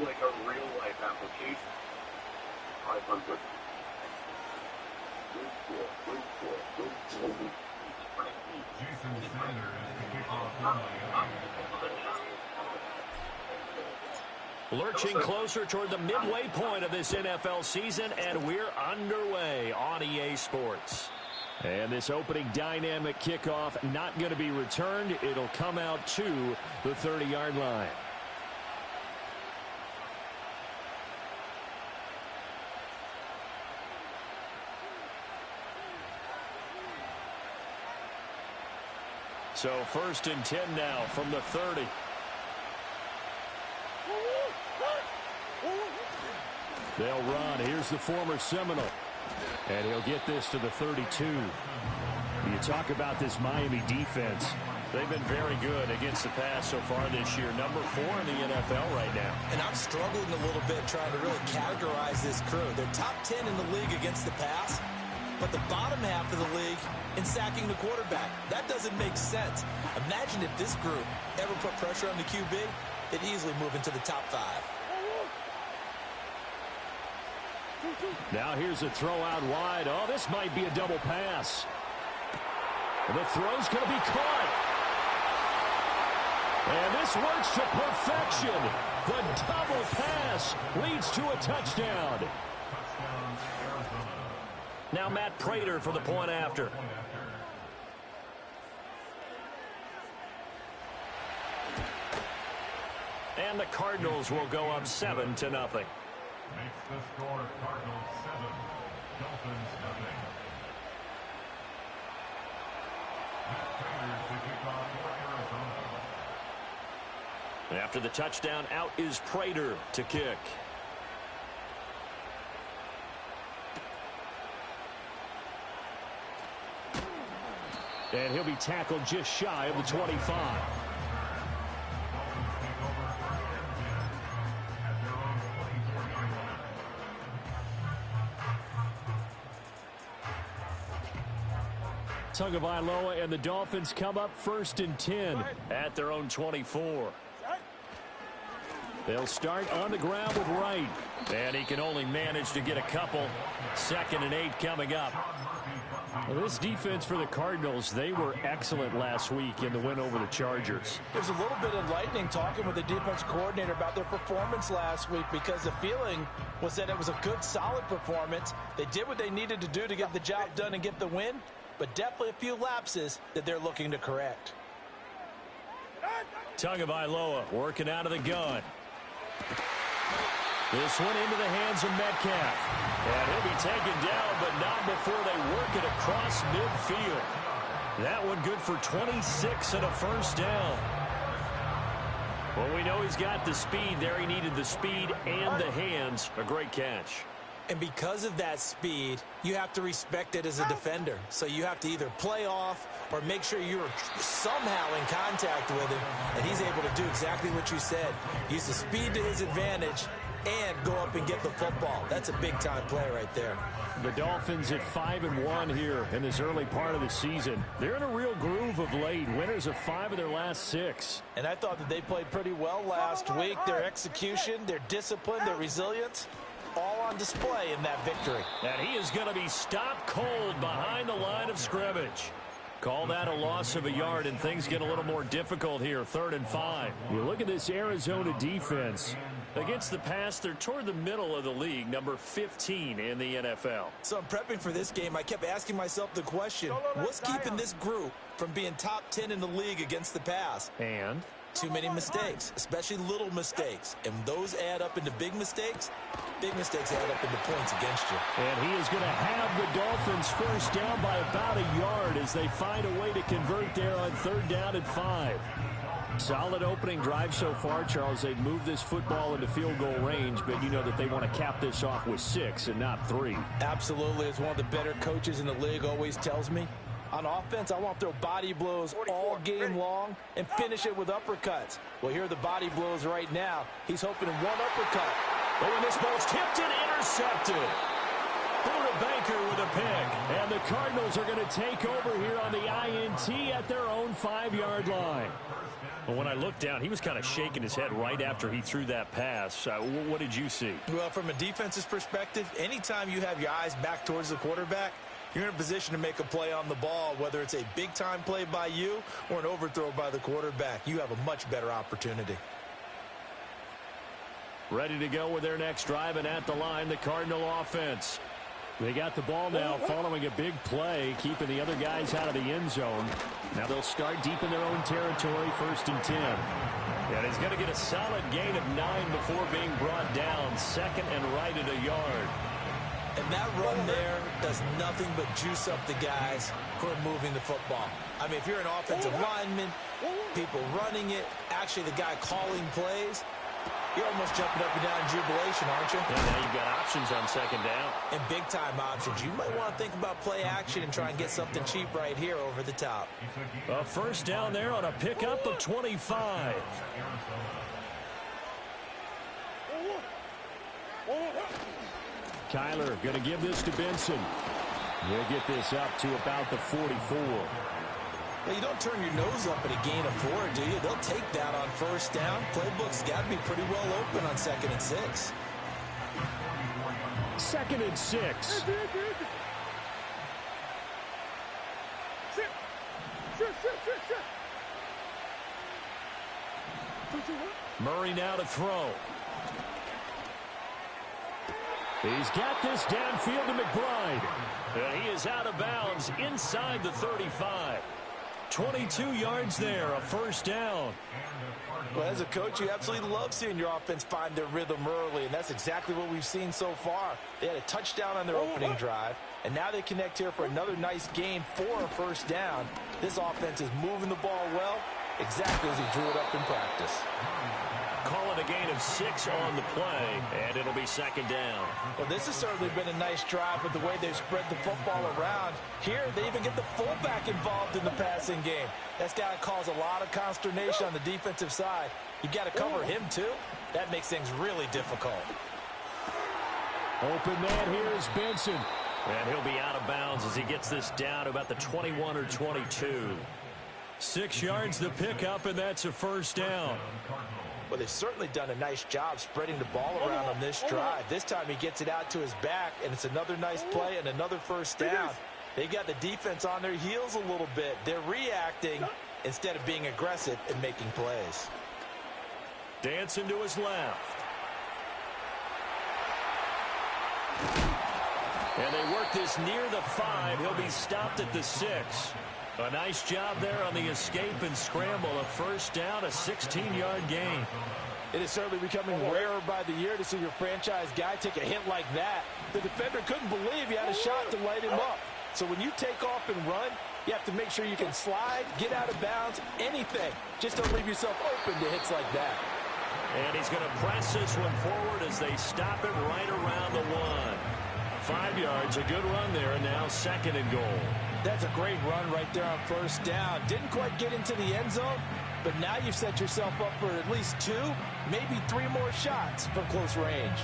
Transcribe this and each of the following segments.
like a real-life application. 500. Lurching closer toward the midway point of this NFL season, and we're underway on EA Sports. And this opening dynamic kickoff not going to be returned. It'll come out to the 30-yard line. So 1st and 10 now from the 30. They'll run. Here's the former Seminole. And he'll get this to the 32. You talk about this Miami defense. They've been very good against the pass so far this year. Number 4 in the NFL right now. And I'm struggling a little bit trying to really categorize this crew. They're top 10 in the league against the pass, but the bottom half of the league in sacking the quarterback. That doesn't make sense. Imagine if this group ever put pressure on the QB, they'd easily move into the top 5. Now here's a throw out wide. Oh, this might be a double pass. The throw's going to be caught. And this works to perfection. The double pass leads to a touchdown. Now Matt Prater for the point after. And the Cardinals will go up 7-0. Makes the score Cardinals 7, Dolphins nothing. Matt Prater to kick off for Arizona. After the touchdown, out is Prater to kick. And he'll be tackled just shy of the 25. Tagovailoa and the Dolphins come up 1st and 10 at their own 24. They'll start on the ground with Wright. And he can only manage to get a couple. 2nd and 8 coming up. Well, this defense for the Cardinals, they were excellent last week in the win over the Chargers. There's a little bit enlightening talking with the defense coordinator about their performance last week, because the feeling was that it was a good, solid performance. They did what they needed to do to get the job done and get the win, but definitely a few lapses that they're looking to correct. Tagovailoa working out of the gun. This one into the hands of Metcalf. And he'll be taken down, but not before they work it across midfield. That one good for 26 and a 1st down. Well, we know he's got the speed there. He needed the speed and the hands. A great catch. And because of that speed, you have to respect it as a defender. So you have to either play off or make sure you're somehow in contact with him. And he's able to do exactly what you said. Use the speed to his advantage and go up and get the football. That's a big-time play right there. The Dolphins at 5-1 here in this early part of the season. They're in a real groove of late. Winners of 5 of their last 6. And I thought that they played pretty well last week. Their execution, their discipline, their resilience, all on display in that victory. And he is going to be stopped cold behind the line of scrimmage. Call that a loss of a yard, and things get a little more difficult here. 3rd and 5. You look at this Arizona defense. Against the pass, they're toward the middle of the league, number 15 in the NFL. So I'm prepping for this game. I kept asking myself the question, what's keeping this group from being top 10 in the league against the pass? And? Too many mistakes, especially little mistakes. And those add up into big mistakes. Big mistakes add up into points against you. And he is going to have the Dolphins 1st down by about a yard as they find a way to convert there on 3rd down and 5. Solid opening drive so far, Charles. They've moved this football into field goal range, but you know that they want to cap this off with 6 and not 3. Absolutely. As one of the better coaches in the league always tells me, on offense, I want to throw body blows all game long and finish it with uppercuts. Well, here are the body blows right now. He's hoping in one uppercut. Oh, and this ball's tipped and intercepted. Buda Baker with a pick. And the Cardinals are going to take over here on the INT at their own 5-yard line. Well, when I looked down, he was kind of shaking his head right after he threw that pass. What did you see? Well, from a defense's perspective, anytime you have your eyes back towards the quarterback, you're in a position to make a play on the ball, whether it's a big-time play by you or an overthrow by the quarterback. You have a much better opportunity. Ready to go with their next drive, and at the line, the Cardinal offense. They got the ball now following a big play, keeping the other guys out of the end zone. Now they'll start deep in their own territory, 1st and 10. And he's going to get a solid gain of 9 before being brought down, 2nd and right at a yard. And that run there does nothing but juice up the guys who are moving the football. I mean, if you're an offensive lineman, people running it, actually the guy calling plays, you're almost jumping up and down in jubilation, aren't you? And now you've got options on 2nd down. And big-time options. You might want to think about play action and try and get something cheap right here over the top. A 1st down there on a pickup of 25. Kyler going to give this to Benson. He'll get this up to about the 44. Well, you don't turn your nose up at a gain of 4, do you? They'll take that on 1st down. Playbook's got to be pretty well open on 2nd and 6. 2nd and 6. Murray now to throw. He's got this downfield to McBride. And he is out of bounds inside the 35. 22 yards there, a 1st down. Well, as a coach, you absolutely love seeing your offense find their rhythm early, and that's exactly what we've seen so far. They had a touchdown on their opening drive, and now they connect here for another nice gain for a 1st down. This offense is moving the ball well, exactly as he drew it up in practice. Call it a gain of 6 on the play, and it'll be 2nd down. Well, this has certainly been a nice drive with the way they've spread the football around. Here, they even get the fullback involved in the passing game. That's got to cause a lot of consternation on the defensive side. You got to cover him, too. That makes things really difficult. Open man here is Benson. And he'll be out of bounds as he gets this down to about the 21 or 22. 6 yards to pick up, and that's a 1st down. Well, they've certainly done a nice job spreading the ball around on this drive. This time he gets it out to his back, and it's another nice play and another 1st down. They got the defense on their heels a little bit. They're reacting instead of being aggressive and making plays. Dancing to his left. And they work this near the 5. He'll be stopped at the 6. A nice job there on the escape and scramble. A 1st down, a 16-yard gain. It is certainly becoming rarer by the year to see your franchise guy take a hit like that. The defender couldn't believe he had a shot to light him up. So when you take off and run, you have to make sure you can slide, get out of bounds, anything. Just don't leave yourself open to hits like that. And he's going to press this one forward as they stop it right around the 1. 5 yards, a good run there, and now 2nd and goal. That's a great run right there on 1st down. Didn't quite get into the end zone, but now you've set yourself up for at least 2, maybe 3 more shots from close range.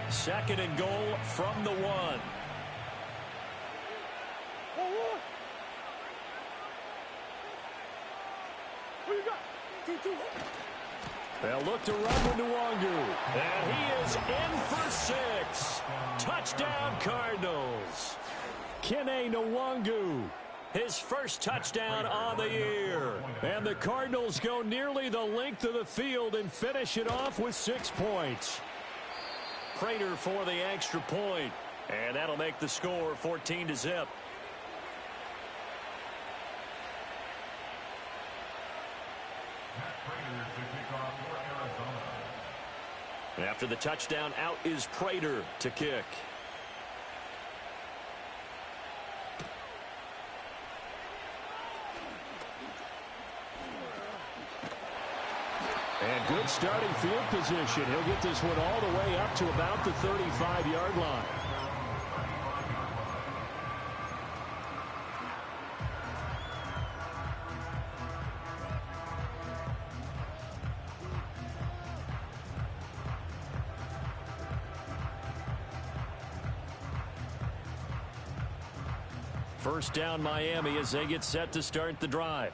2nd and goal from the 1. They'll look to run with Nwangu. And he is in for 6. Touchdown, Cardinals. Kene Nwangu, his 1st touchdown on the year. And the Cardinals go nearly the length of the field and finish it off with 6 points. Prater for the extra point. And that'll make the score 14-0. After the touchdown, out is Prater to kick. And good starting field position. He'll get this one all the way up to about the 35-yard line. First down Miami as they get set to start the drive.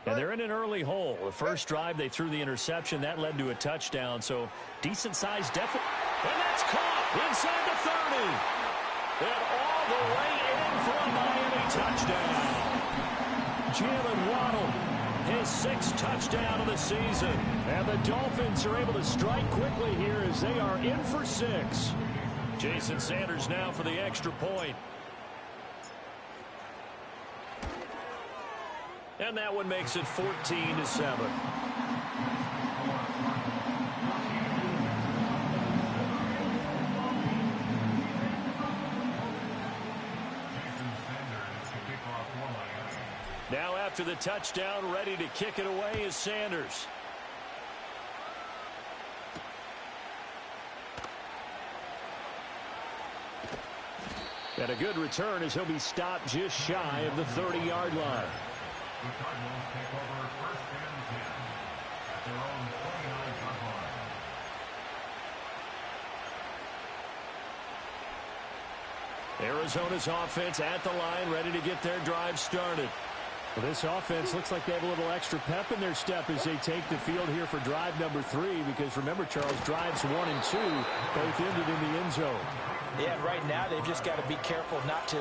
And they're in an early hole. The first drive, they threw the interception. That led to a touchdown. So decent-sized deficit. And that's caught inside the 30. And all the way in for a Miami touchdown. Jalen Waddle, his 6th touchdown of the season. And the Dolphins are able to strike quickly here as they are in for 6. Jason Sanders now for the extra point. And that one makes it 14-7. Now after the touchdown, ready to kick it away is Sanders. And a good return as he'll be stopped just shy of the 30-yard line. The Cardinals take over first and 10 at their own 29-yard line. Arizona's offense at the line, ready to get their drive started. Well, this offense looks like they have a little extra pep in their step as they take the field here for drive number 3, because remember, Charles, drives 1 and 2 both ended in the end zone. Yeah, right now they've just got to be careful not to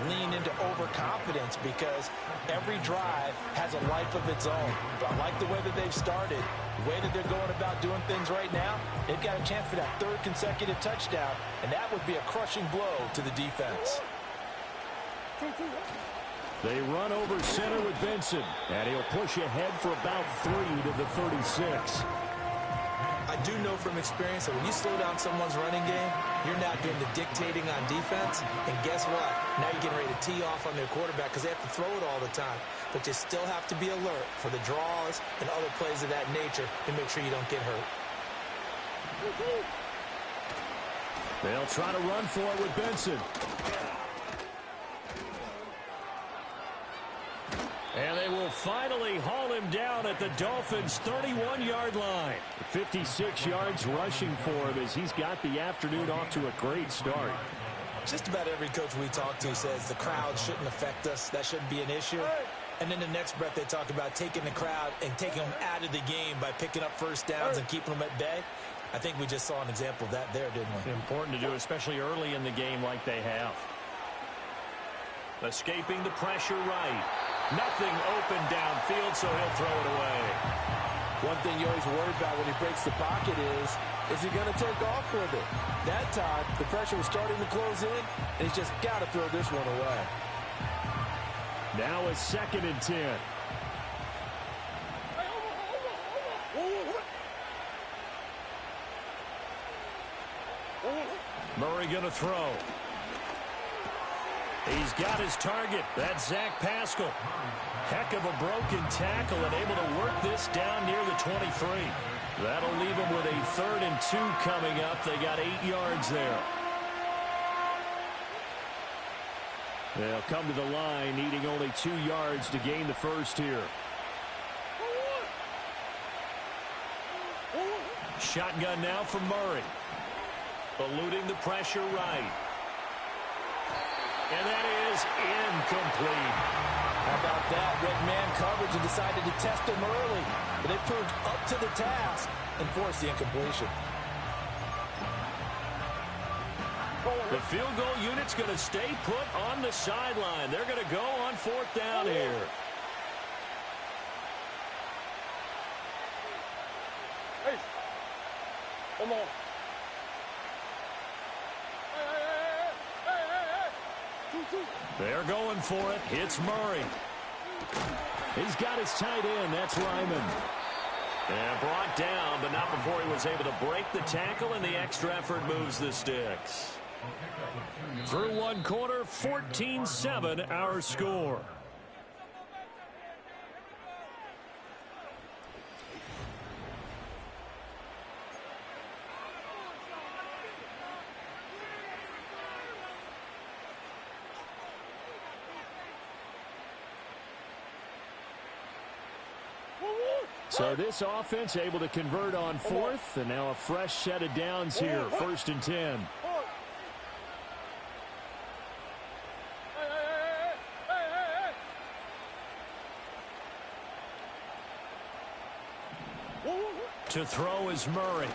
lean into overconfidence, because every drive has a life of its own. But I like the way that they've started, the way that they're going about doing things right now. They've got a chance for that 3rd consecutive touchdown, and that would be a crushing blow to the defense. They run over center with Benson, and he'll push ahead for about 3 to the 36. I do know from experience that when you slow down someone's running game, you're not doing the dictating on defense. And guess what? Now you're getting ready to tee off on their quarterback because they have to throw it all the time. But you still have to be alert for the draws and other plays of that nature to make sure you don't get hurt. They'll try to run for it with Benson. And they will finally haul him down at the Dolphins' 31-yard line. 56 yards rushing for him as he's got the afternoon off to a great start. Just about every coach we talk to says the crowd shouldn't affect us. That shouldn't be an issue. And then the next breath they talk about taking the crowd and taking them out of the game by picking up first downs and keeping them at bay. I think we just saw an example of that there, didn't we? Important to do, especially early in the game like they have. Escaping the pressure right. Nothing open downfield, so he'll throw it away. One thing you always worry about when he breaks the pocket is he going to take off with it? That time, the pressure was starting to close in, and he's just got to throw this one away. Now a 2nd and 10. Murray going to throw. He's got his target. That's Zach Pascal. Heck of a broken tackle and able to work this down near the 23. That'll leave him with a 3rd and 2 coming up. They got 8 yards there. They'll come to the line, needing only 2 yards to gain the first here. Shotgun now from Murray. Eluding the pressure right. And that is incomplete. How about that? Red man coverage and decided to test him early. But they proved up to the task and forced the incompletion. The field goal unit's going to stay put on the sideline. They're going to go on 4th down here. Hey, come on. They're going for it. It's Murray. He's got his tight end. That's Ryman. And brought down, but not before he was able to break the tackle, and the extra effort moves the sticks. Through 1 quarter, 14-7 our score. So this offense able to convert on 4th, and now a fresh set of downs here, 1st and 10. To throw is Murray.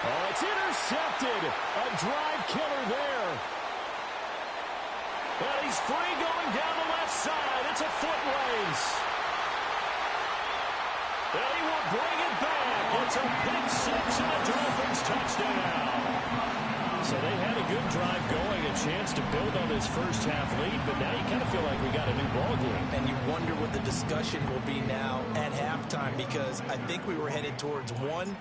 Oh, it's intercepted. A drive killer there. And he's free going down the left side. It's a foot race. And he will bring it back. It's a pick six and a Dolphins touchdown. So they had a good drive going, a chance to build on this first half lead, but now you kind of feel like we got a new ball game. And you wonder what the discussion will be now at halftime, because I think we were headed towards one.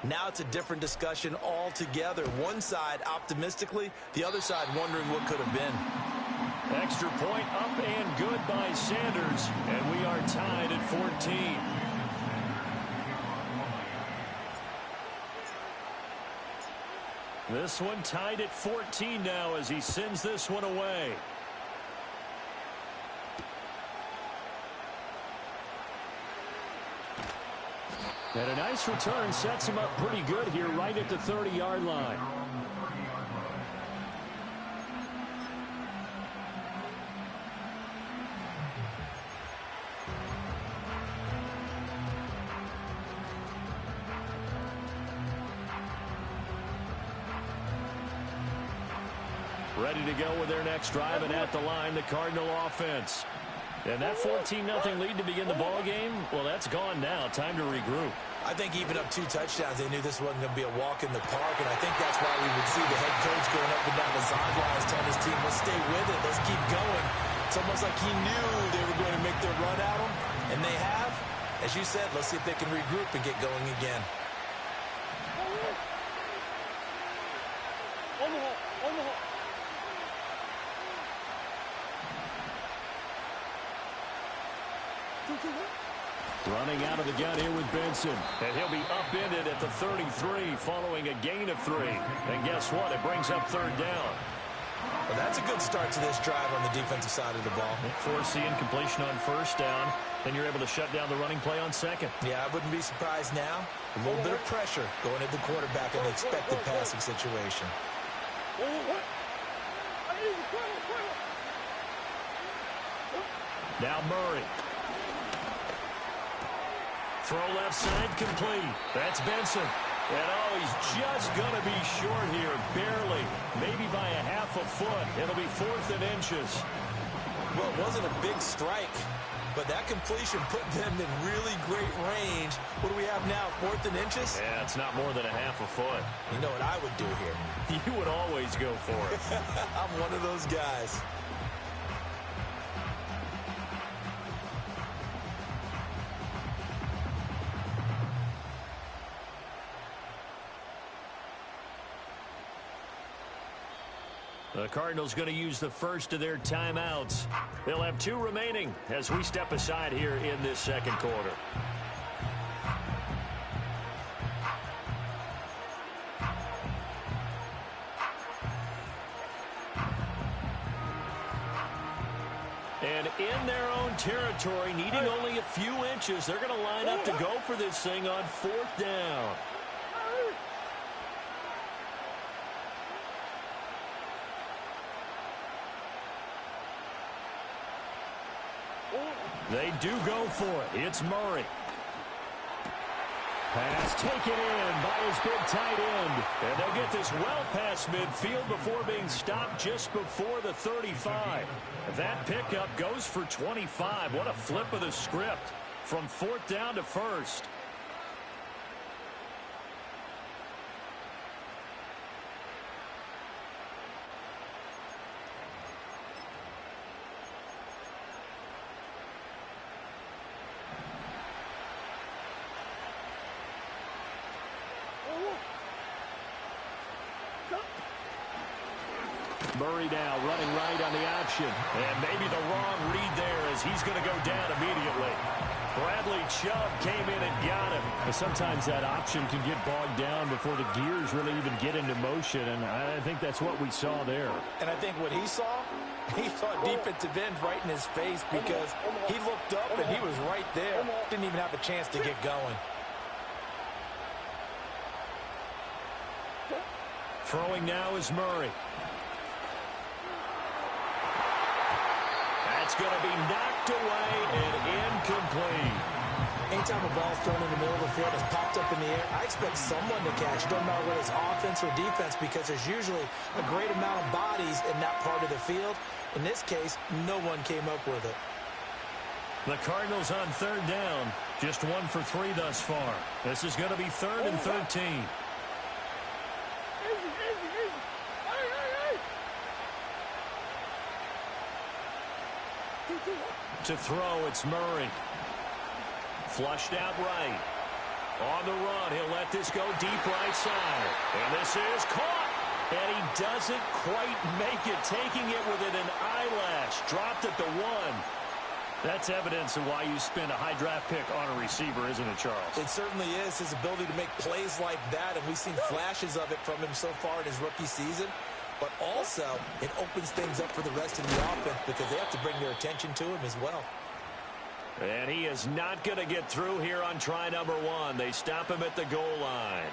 Now it's a different discussion altogether. One side optimistically, the other side wondering what could have been. Extra point up and good by Sanders, and we are tied at 14. This one tied at 14 now as he sends this one away. And a nice return sets him up pretty good here right at the 30-yard line. Ready to go with their next drive, and at the line, the Cardinal offense. And that 14-0 lead to begin the ball game, well, that's gone now. Time to regroup. I think even up 2 touchdowns, they knew this wasn't going to be a walk in the park, and I think that's why we would see the head coach going up and down the sidelines telling his team, let's stay with it, let's keep going. It's almost like he knew they were going to make their run at him, and they have. As you said, let's see if they can regroup and get going again. Running out of the gun here with Benson. And he'll be upended at the 33 following a gain of 3. And guess what? It brings up 3rd down. Well, that's a good start to this drive on the defensive side of the ball. Forcing completion on 1st down. Then you're able to shut down the running play on 2nd. Yeah, I wouldn't be surprised now. A little bit of pressure going at the quarterback in the expected passing situation. Now Murray. Throw left side complete. That's Benson. And oh, he's just going to be short here, barely. Maybe by a half a foot. It'll be 4th and inches. Well, it wasn't a big strike, but that completion put them in really great range. What do we have now, 4th and inches? Yeah, it's not more than a half a foot. You know what I would do here? You would always go for it. I'm one of those guys. The Cardinals going to use the first of their timeouts. They'll have 2 remaining as we step aside here in this 2nd quarter. And in their own territory, needing only a few inches, they're going to line up to go for this thing on 4th down. They do go for it. It's Murray. Pass taken in by his big tight end. And they'll get this well past midfield before being stopped just before the 35. That pickup goes for 25. What a flip of the script from 4th down to 1st. Murray now running right on the option. And maybe the wrong read there as he's going to go down immediately. Bradley Chubb came in and got him. But sometimes that option can get bogged down before the gears really even get into motion, and I think that's what we saw there. And I think what he saw defensive end right in his face, because he looked up and he was right there. Didn't even have a chance to get going. Throwing now is Murray. That's going to be knocked away and incomplete. Anytime a ball's thrown in the middle of the field, it's popped up in the air, I expect someone to catch it. Doesn't matter whether it's offense or defense, because there's usually a great amount of bodies in that part of the field. In this case, no one came up with it. The Cardinals on third down. Just 1 for 3 thus far. This is going to be 3rd and 13. To throw, it's Murray. Flushed out right. On the run, he'll let this go deep right side. And this is caught. And he doesn't quite make it, taking it within an eyelash. Dropped at the 1. That's evidence of why you spend a high draft pick on a receiver, isn't it, Charles? It certainly is, his ability to make plays like that, and we've seen flashes of it from him so far in his rookie season. But also, it opens things up for the rest of the offense because they have to bring their attention to him as well. And he is not going to get through here on try number 1. They stop him at the goal line.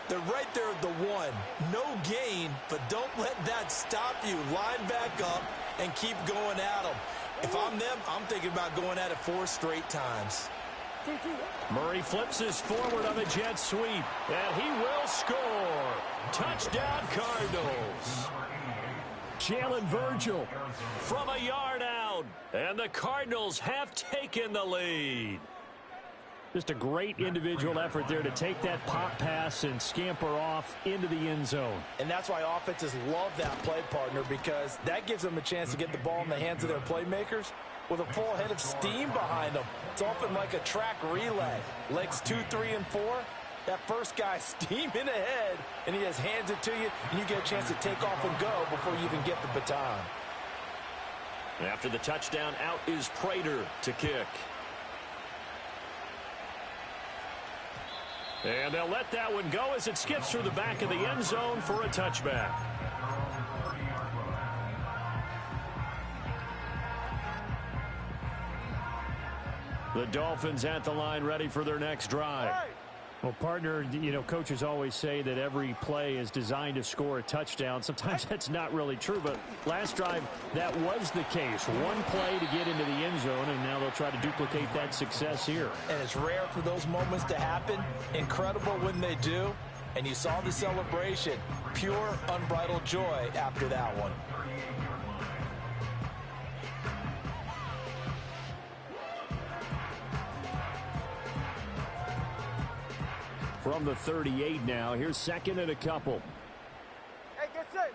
They're right there at the 1. No gain, but don't let that stop you. Line back up and keep going at them. If I'm them, I'm thinking about going at it 4 straight times. Murray flips his forward on a jet sweep, and he will score. Touchdown, Cardinals. Jalen Virgil from a yard out, and the Cardinals have taken the lead. Just a great individual effort there to take that pop pass and scamper off into the end zone. And that's why offenses love that play partner, because that gives them a chance to get the ball in the hands of their playmakers with a full head of steam behind them. It's often like a track relay. Legs 2, 3, and 4. That first guy steaming ahead, and he just hands it to you, and you get a chance to take off and go before you even get the baton. After the touchdown, out is Prater to kick. And they'll let that one go as it skips through the back of the end zone for a touchback. The Dolphins at the line, ready for their next drive. Well, partner, you know, coaches always say that every play is designed to score a touchdown. Sometimes that's not really true, but last drive, that was the case. One play to get into the end zone, and now they'll try to duplicate that success here. And it's rare for those moments to happen. Incredible when they do. And you saw the celebration. Pure, unbridled joy after that one. From the 38 now, here's 2nd and a couple. Hey, get set.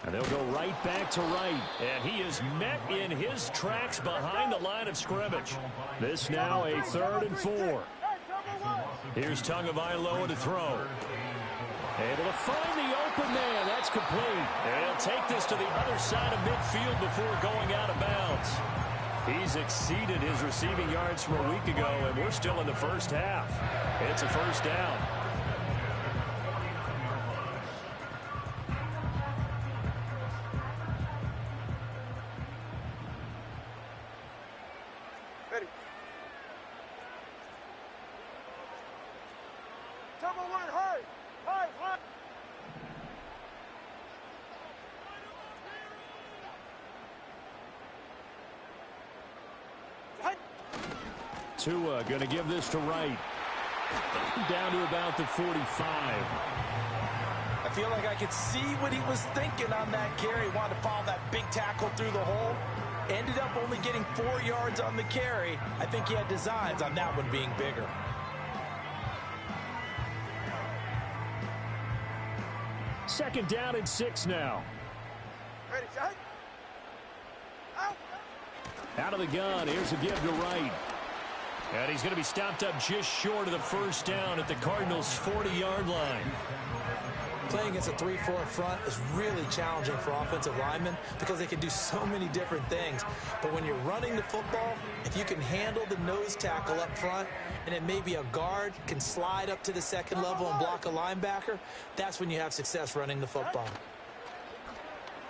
And they'll go right back to right. And he is met in his tracks behind the line of scrimmage. This now a 3rd and 4. Here's Tagovailoa to throw. Able to find the open man. That's complete. And he'll take this to the other side of midfield before going out of bounds. He's exceeded his receiving yards from a week ago, and we're still in the first half. It's a first down. Ready. Number 1, high. High, high. Tua going to give this to Wright. Down to about the 45. I feel like I could see what he was thinking on that carry. Wanted to follow that big tackle through the hole. Ended up only getting 4 yards on the carry. I think he had designs on that one being bigger. Second down and 6 now. Ready, shot. Out. Out of the gun. Here's a give to Wright. And he's going to be stopped up just short of the first down at the Cardinals' 40-yard line. Playing against a 3-4 front is really challenging for offensive linemen because they can do so many different things. But when you're running the football, if you can handle the nose tackle up front, and then maybe a guard can slide up to the second level and block a linebacker, that's when you have success running the football.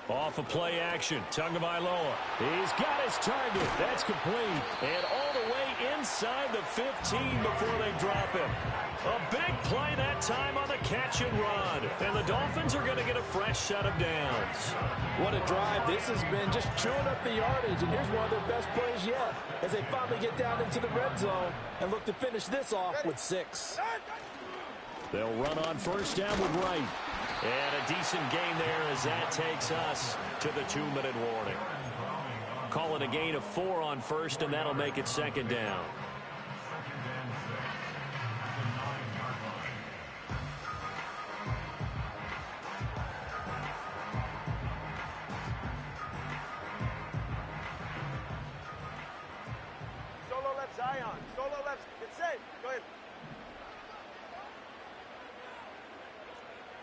Off of play action, Tagovailoa. He's got his target. That's complete. And all the way inside the 15 before they drop him. A big play that time on the catch and run. And the Dolphins are going to get a fresh set of downs. What a drive this has been, just chewing up the yardage. And here's one of their best plays yet as they finally get down into the red zone and look to finish this off with 6. They'll run on first down with Wright. And a decent gain there as that takes us to the 2-minute warning. Call it a gain of 4 on first, and that'll make it second down. Solo left, Zion. Solo left. Get set. Go ahead.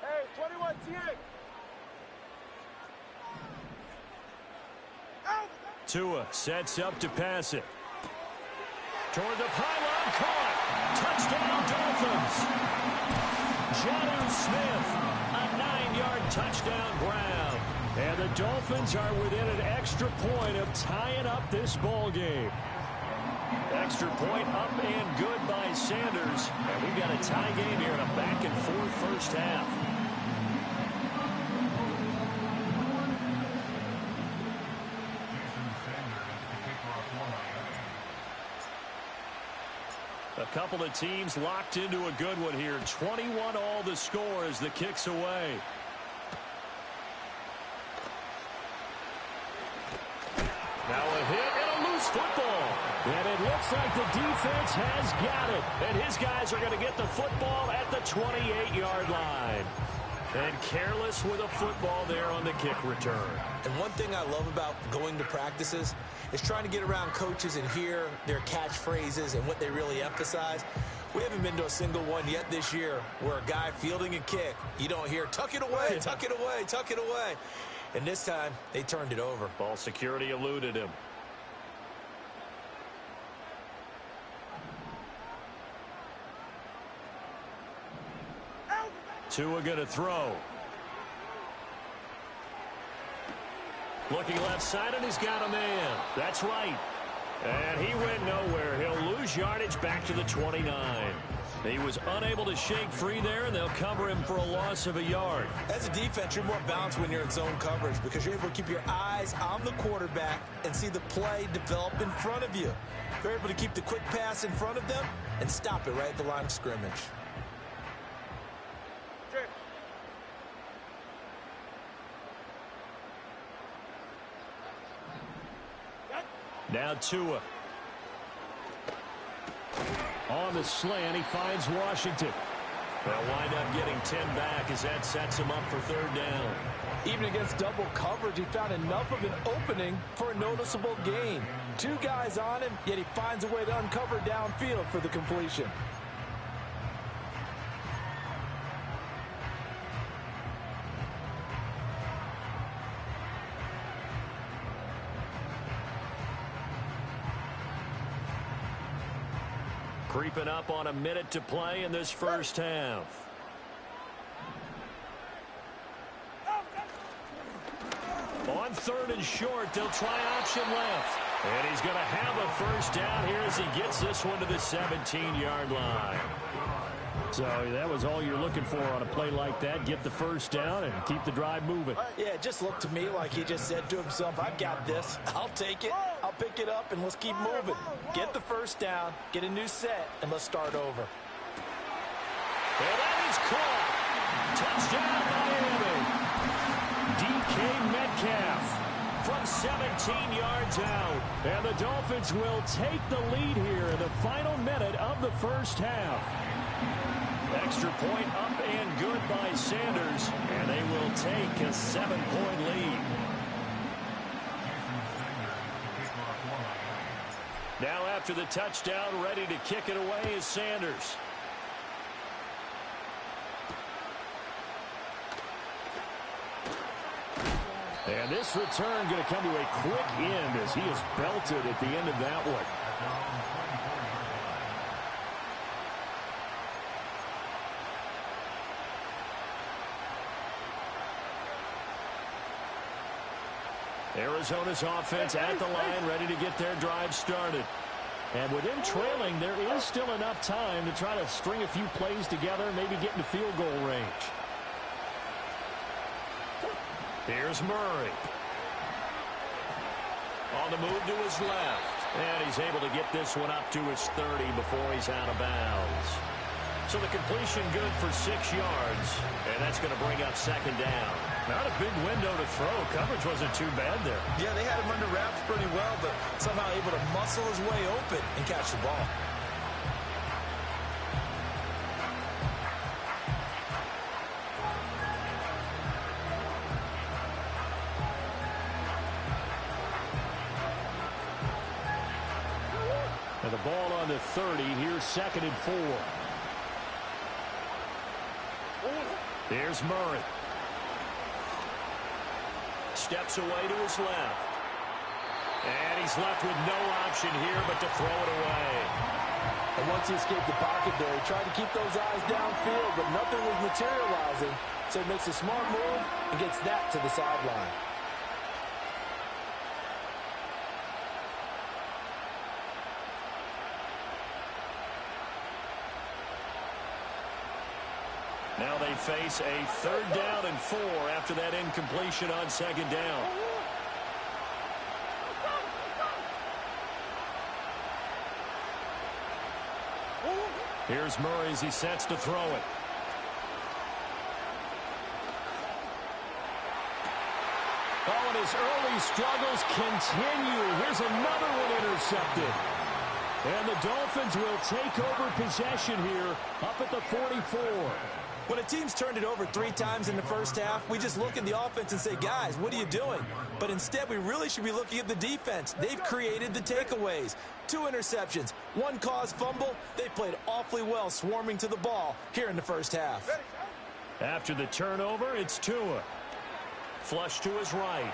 Hey, 21, TA. Out. Tua sets up to pass it. Toward the pylon, caught. Touchdown, Dolphins. Jonnu Smith, a 9-yard touchdown grab. And the Dolphins are within an extra point of tying up this ball game. Extra point up and good by Sanders. And we've got a tie game here in a back-and-forth first half. A couple of teams locked into a good one here. 21 all the score as the kick's away. Now a hit and a loose football. And it looks like the defense has got it. And his guys are going to get the football at the 28-yard line. And careless with a football there on the kick return. And one thing I love about going to practices is trying to get around coaches and hear their catchphrases and what they really emphasize. We haven't been to a single one yet this year where a guy fielding a kick, you don't hear, tuck it away, tuck it away, tuck it away. And this time, they turned it over. Ball security eluded him. Tua going to throw. Looking left side, and he's got a man. That's right. And he went nowhere. He'll lose yardage back to the 29. He was unable to shake free there, and they'll cover him for a loss of a yard. As a defense, you're more balanced when you're in zone coverage because you're able to keep your eyes on the quarterback and see the play develop in front of you. You're able to keep the quick pass in front of them and stop it right at the line of scrimmage. Now Tua. On the slant, he finds Washington. They'll wind up getting 10 back as that sets him up for third down. Even against double coverage, he found enough of an opening for a noticeable gain. 2 guys on him, yet he finds a way to uncover downfield for the completion. Creeping up on a minute to play in this first half. On third and short, they'll try option left. And he's going to have a first down here as he gets this one to the 17-yard line. So that was all you're looking for on a play like that. Get the first down and keep the drive moving. Yeah, it just looked to me like he just said to himself, I've got this. I'll take it. I'll pick it up, and let's keep moving. Get the first down, get a new set, and let's start over. And that is caught. Touchdown, Miami. DK Metcalf from 17 yards out. And the Dolphins will take the lead here in the final minute of the first half. Extra point up and good by Sanders, and they will take a 7-point lead. Now after the touchdown, ready to kick it away is Sanders. And this return going to come to a quick end as he is belted at the end of that one. Arizona's offense at the line, ready to get their drive started. And with them trailing, there is still enough time to try to string a few plays together, maybe get into field goal range. Here's Murray. On the move to his left. And he's able to get this one up to his 30 before he's out of bounds. So the completion good for 6 yards. And that's going to bring up second down. Not a big window to throw. Coverage wasn't too bad there. Yeah, they had him under wraps pretty well, but somehow able to muscle his way open and catch the ball. And the ball on the 30. Here's 2nd and 4. Here's Murray. Steps away to his left. And he's left with no option here but to throw it away. And once he escaped the pocket there, he tried to keep those eyes downfield, but nothing was materializing. So he makes a smart move and gets that to the sideline. Now they face a 3rd down and 4 after that incompletion on 2nd down. Here's Murray as he sets to throw it. Oh, and his early struggles continue. Here's another one intercepted. And the Dolphins will take over possession here up at the 44. When a team's turned it over 3 times in the first half, we just look at the offense and say, guys, what are you doing? But instead, we really should be looking at the defense. They've created the takeaways. 2 interceptions, 1 caused fumble. They played awfully well swarming to the ball here in the first half. After the turnover, it's Tua. Flush to his right.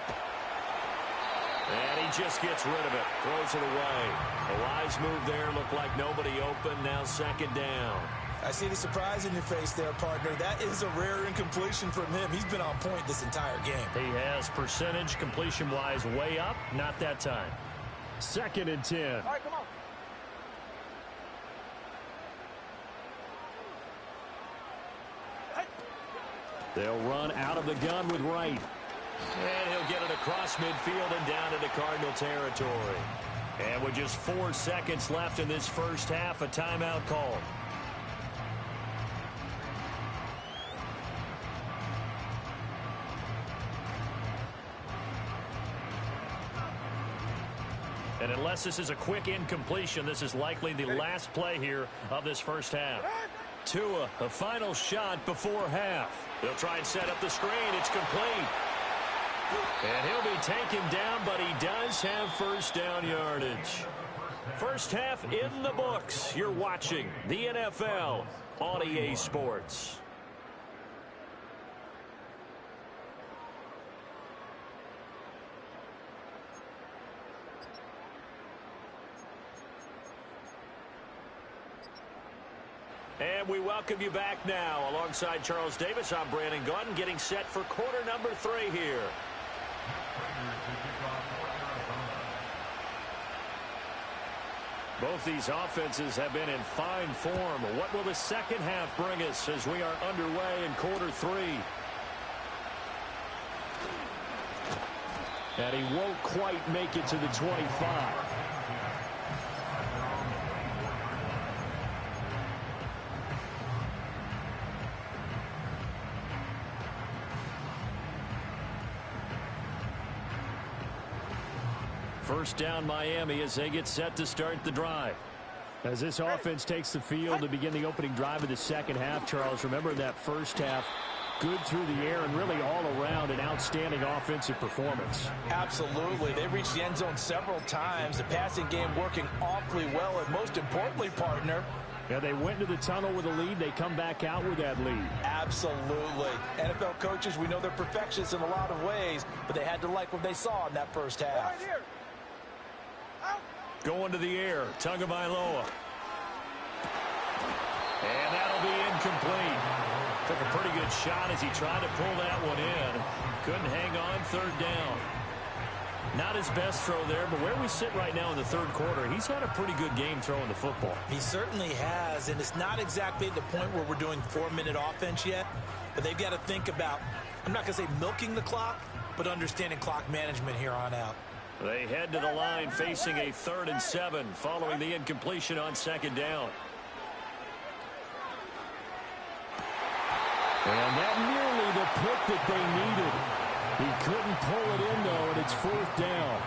And he just gets rid of it. Throws it away. A wise move there. Looked like nobody open. Now 2nd down. I see the surprise in your face there, partner. That is a rare incompletion from him. He's been on point this entire game. He has percentage completion-wise way up. Not that time. 2nd and 10. All right, come on. They'll run out of the gun with Wright. And he'll get it across midfield and down into Cardinal territory. And with just 4 seconds left in this first half, a timeout call. And unless this is a quick incompletion, this is likely the last play here of this first half. Tua, a final shot before half. They'll try and set up the screen. It's complete. And he'll be taken down, but he does have first down yardage. First half in the books. You're watching the NFL on EA Sports. And we welcome you back now. Alongside Charles Davis, I'm Brandon Gunn, getting set for quarter number 3 here. Both these offenses have been in fine form. What will the second half bring us as we are underway in quarter 3? And he won't quite make it to the 25. First down Miami as they get set to start the drive. As this offense takes the field to begin the opening drive of the second half, Charles, remember that first half, good through the air and really all around an outstanding offensive performance. Absolutely. They reached the end zone several times. The passing game working awfully well, and most importantly, partner, yeah, they went into the tunnel with a lead. They come back out with that lead. Absolutely. NFL coaches, we know they're perfectionists in a lot of ways, but they had to like what they saw in that first half. Going to the air, Tagovailoa. And that'll be incomplete. Took a pretty good shot as he tried to pull that one in. Couldn't hang on, 3rd down. Not his best throw there, but where we sit right now in the third quarter, he's had a pretty good game throwing the football. He certainly has, and it's not exactly at the point where we're doing 4-minute offense yet, but they've got to think about, I'm not going to say milking the clock, but understanding clock management here on out. They head to the line facing a 3rd and 7 following the incompletion on 2nd down. And that nearly the pick that they needed. He couldn't pull it in, though, and it's 4th down.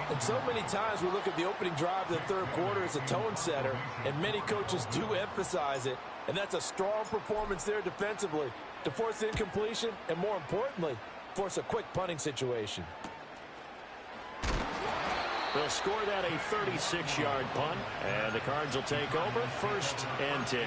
And so many times we look at the opening drive of the third quarter as a tone setter, and many coaches do emphasize it. And that's a strong performance there defensively to force the incompletion and, more importantly, force a quick punting situation. They'll score that a 36-yard punt, and the Cards will take over 1st and 10.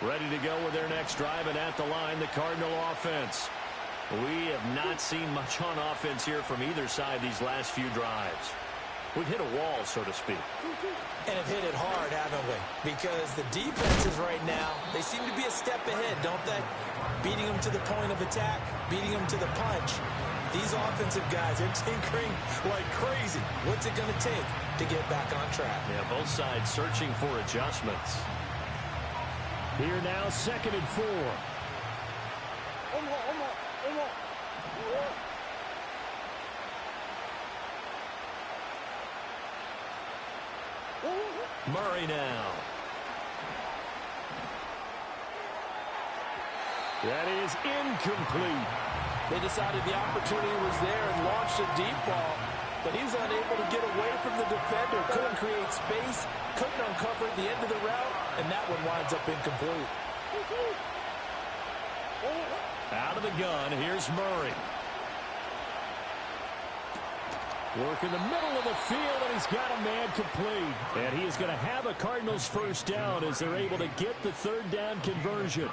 Ready to go with their next drive, and at the line, the Cardinal offense. We have not seen much on offense here from either side these last few drives. We've hit a wall, so to speak. And have hit it hard, haven't we? Because the defenses right now, they seem to be a step ahead, don't they? Beating them to the point of attack, beating them to the punch. These offensive guys are tinkering like crazy. What's it going to take to get back on track? Yeah, both sides searching for adjustments. Here now, 2nd and 4. Murray now. That is incomplete. They decided the opportunity was there and launched a deep ball, but he was unable to get away from the defender, couldn't create space, couldn't uncover at the end of the route, and that one winds up incomplete. Out of the gun, here's Murray. Work in the middle of the field, and he's got a man complete. And he is going to have a Cardinals 1st down as they're able to get the 3rd down conversion.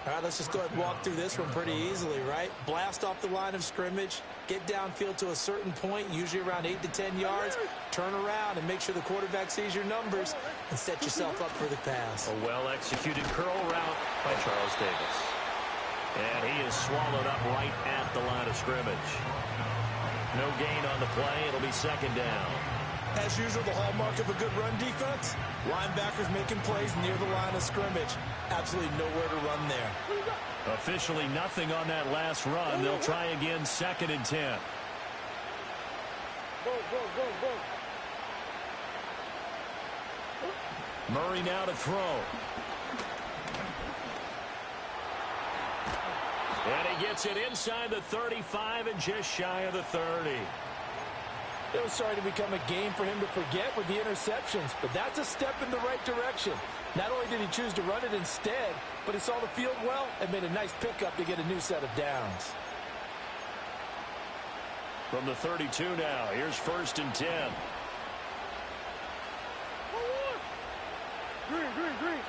All right, let's just go ahead and walk through this one pretty easily, right? Blast off the line of scrimmage, get downfield to a certain point, usually around 8 to 10 yards, turn around and make sure the quarterback sees your numbers and set yourself up for the pass. A well-executed curl route by Charles Davis. And he is swallowed up right at the line of scrimmage. No gain on the play. It'll be 2nd down. As usual, the hallmark of a good run defense, linebackers making plays near the line of scrimmage. Absolutely nowhere to run there. Officially nothing on that last run. They'll try again, 2nd and 10. Murray now to throw. And he gets it inside the 35 and just shy of the 30. It was starting to become a game for him to forget with the interceptions, but that's a step in the right direction. Not only did he choose to run it instead, but he saw the field well and made a nice pickup to get a new set of downs. From the 32 now, here's 1st and 10. Green.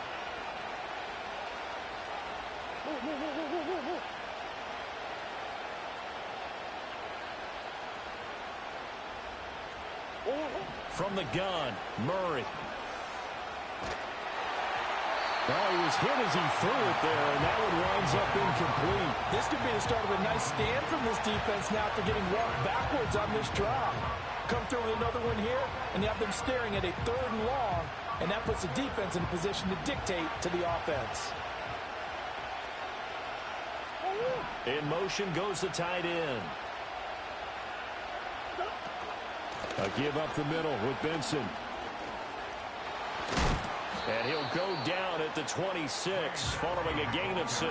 From the gun, Murray. Well, he was hit as he threw it there, and that one winds up incomplete. This could be the start of a nice stand from this defense now for getting rocked backwards on this drive. Come through with another one here, and you have them staring at a 3rd and long, and that puts the defense in a position to dictate to the offense. In motion goes the tight end. A give up the middle with Benson. And he'll go down at the 26, following a gain of 6.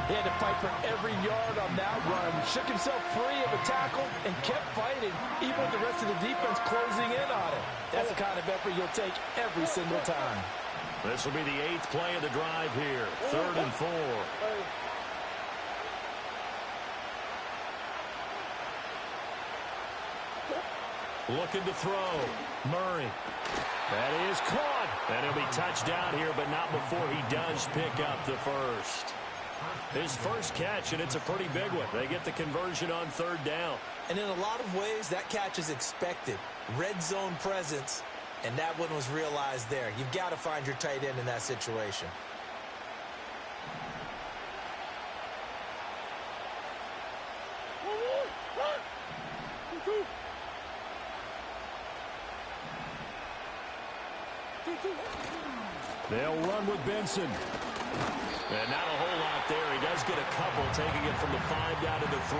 He had to fight for every yard on that run. Shook himself free of a tackle and kept fighting, even with the rest of the defense closing in on it. That's the kind of effort you'll take every single time. This will be the 8th play of the drive here. 3rd and 4. Looking to throw. Murray. That is caught. And he'll be touched down here, but not before he does pick up the first. His first catch, and it's a pretty big one. They get the conversion on 3rd down. And in a lot of ways, that catch is expected. Red zone presence. And that one was realized there. You've got to find your tight end in that situation. They'll run with Benson. And not a whole lot there. He does get a couple, taking it from the 5 down to the 3.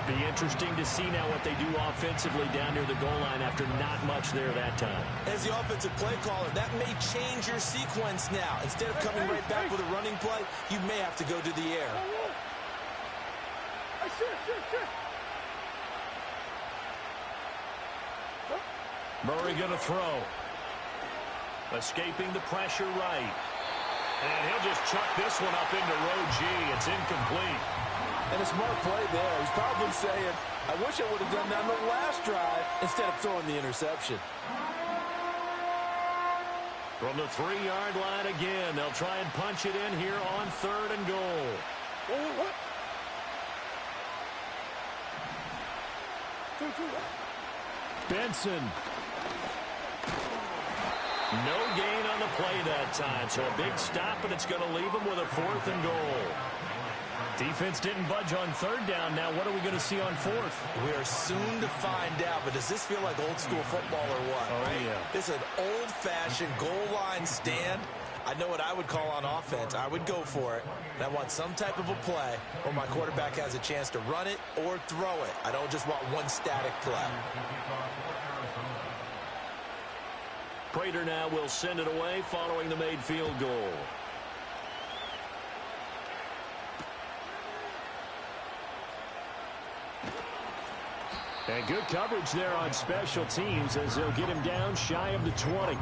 Be interesting to see now what they do offensively down near the goal line after not much there that time. As the offensive play caller, that may change your sequence now. Instead of coming right back with a running play, you may have to go to the air. Murray going to throw. Escaping the pressure right. And he'll just chuck this one up into row G. It's incomplete. And a smart play there. He's probably saying, I wish I would have done that on the last drive instead of throwing the interception. From the 3-yard line again, they'll try and punch it in here on 3rd and goal. Benson. No gain on the play that time, so a big stop, and it's going to leave them with a 4th and goal. Defense didn't budge on 3rd down. Now what are we going to see on 4th? We are soon to find out, but does this feel like old school football or what? Oh, right? yeah. This is an old-fashioned goal line stand. I know what I would call on offense. I would go for it. And I want some type of a play where my quarterback has a chance to run it or throw it. I don't just want one static play. Prater now will send it away following the made field goal. And good coverage there on special teams as they'll get him down shy of the 20.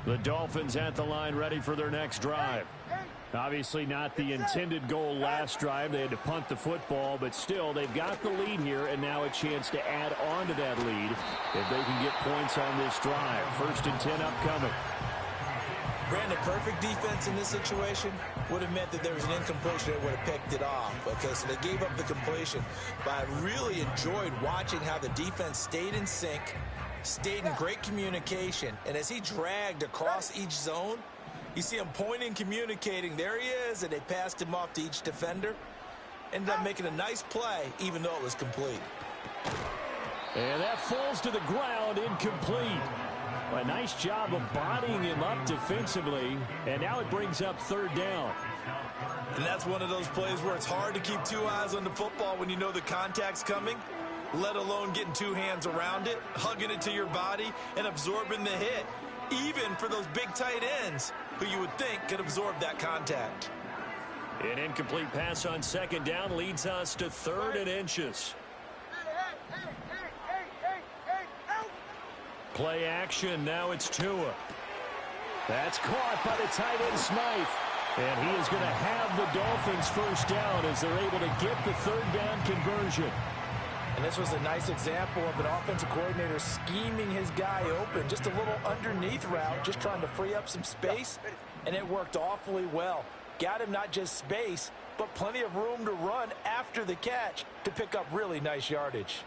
The Dolphins at the line ready for their next drive. Obviously not the intended goal last drive. They had to punt the football, but still they've got the lead here and now a chance to add on to that lead if they can get points on this drive. 1st and 10 upcoming. Brandon, perfect defense in this situation would have meant that there was an incompletion that would have picked it off. Okay, so they gave up the completion, but I really enjoyed watching how the defense stayed in sync, stayed in great communication, and as he dragged across each zone, you see him pointing, communicating. There he is, and they passed him off to each defender. Ended up making a nice play, even though it was complete. And that falls to the ground, incomplete. A nice job of bodying him up defensively, and now it brings up 3rd down. And that's one of those plays where it's hard to keep 2 eyes on the football when you know the contact's coming, let alone getting 2 hands around it, hugging it to your body, and absorbing the hit. Even for those big tight ends who you would think could absorb that contact. An incomplete pass on 2nd down leads us to 3rd and inches. Play action. Now it's Tua. That's caught by the tight end Smythe. And he is going to have the Dolphins 1st down as they're able to get the 3rd down conversion. And this was a nice example of an offensive coordinator scheming his guy open. Just a little underneath route, just trying to free up some space. And it worked awfully well. Got him not just space, but plenty of room to run after the catch to pick up really nice yardage.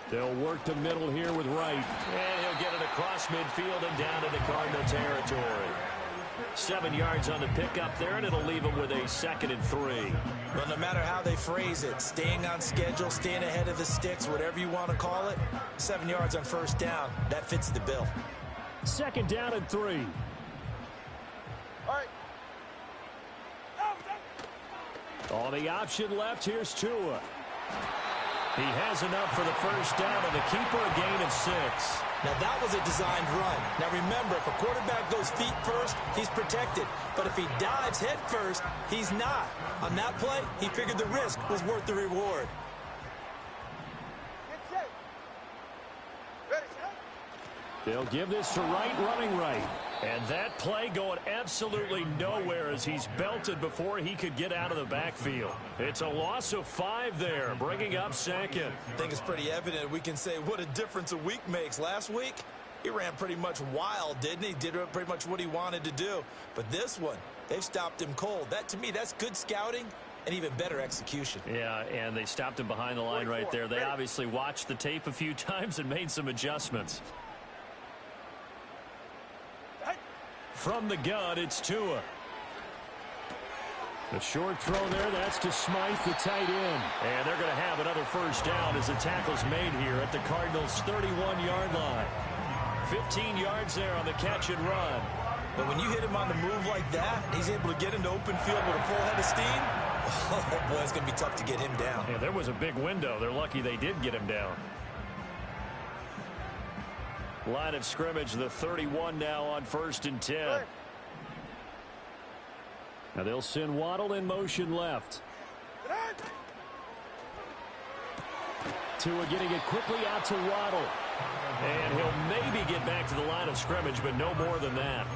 They'll work the middle here with Wright. And he'll get it across midfield and down into Cardinal territory. 7 yards on the pickup there, and it'll leave him with a 2nd and 3. Well, no matter how they phrase it, staying on schedule, staying ahead of the sticks, whatever you want to call it, 7 yards on 1st down, that fits the bill. 2nd down and 3. All right. On the option left, here's Tua. He has enough for the 1st down, and the keeper a gain of 6. Now, that was a designed run. Now, remember, if a quarterback goes feet first, he's protected. But if he dives head first, he's not. On that play, he figured the risk was worth the reward. Get set. Ready. They'll give this to Wright, running right. And that play going absolutely nowhere as he's belted before he could get out of the backfield. It's a loss of 5 there, bringing up second. I think it's pretty evident we can say what a difference a week makes. Last week, he ran pretty much wild, didn't he? Did pretty much what he wanted to do. But this one, they've stopped him cold. That, to me, that's good scouting and even better execution. Yeah, and they stopped him behind the line right there. They obviously watched the tape a few times and made some adjustments. From the gun, it's Tua. The short throw there, that's to Smythe, the tight end. And they're going to have another first down as the tackle's made here at the Cardinals' 31-yard line. 15 yards there on the catch and run. But when you hit him on the move like that, he's able to get into open field with a full head of steam. Oh, boy, it's going to be tough to get him down. Yeah, there was a big window. They're lucky they did get him down. Line of scrimmage, the 31 now on 1st and 10. Now they'll send Waddle in motion left. Tua getting it quickly out to Waddle. And he'll maybe get back to the line of scrimmage, but no more than that.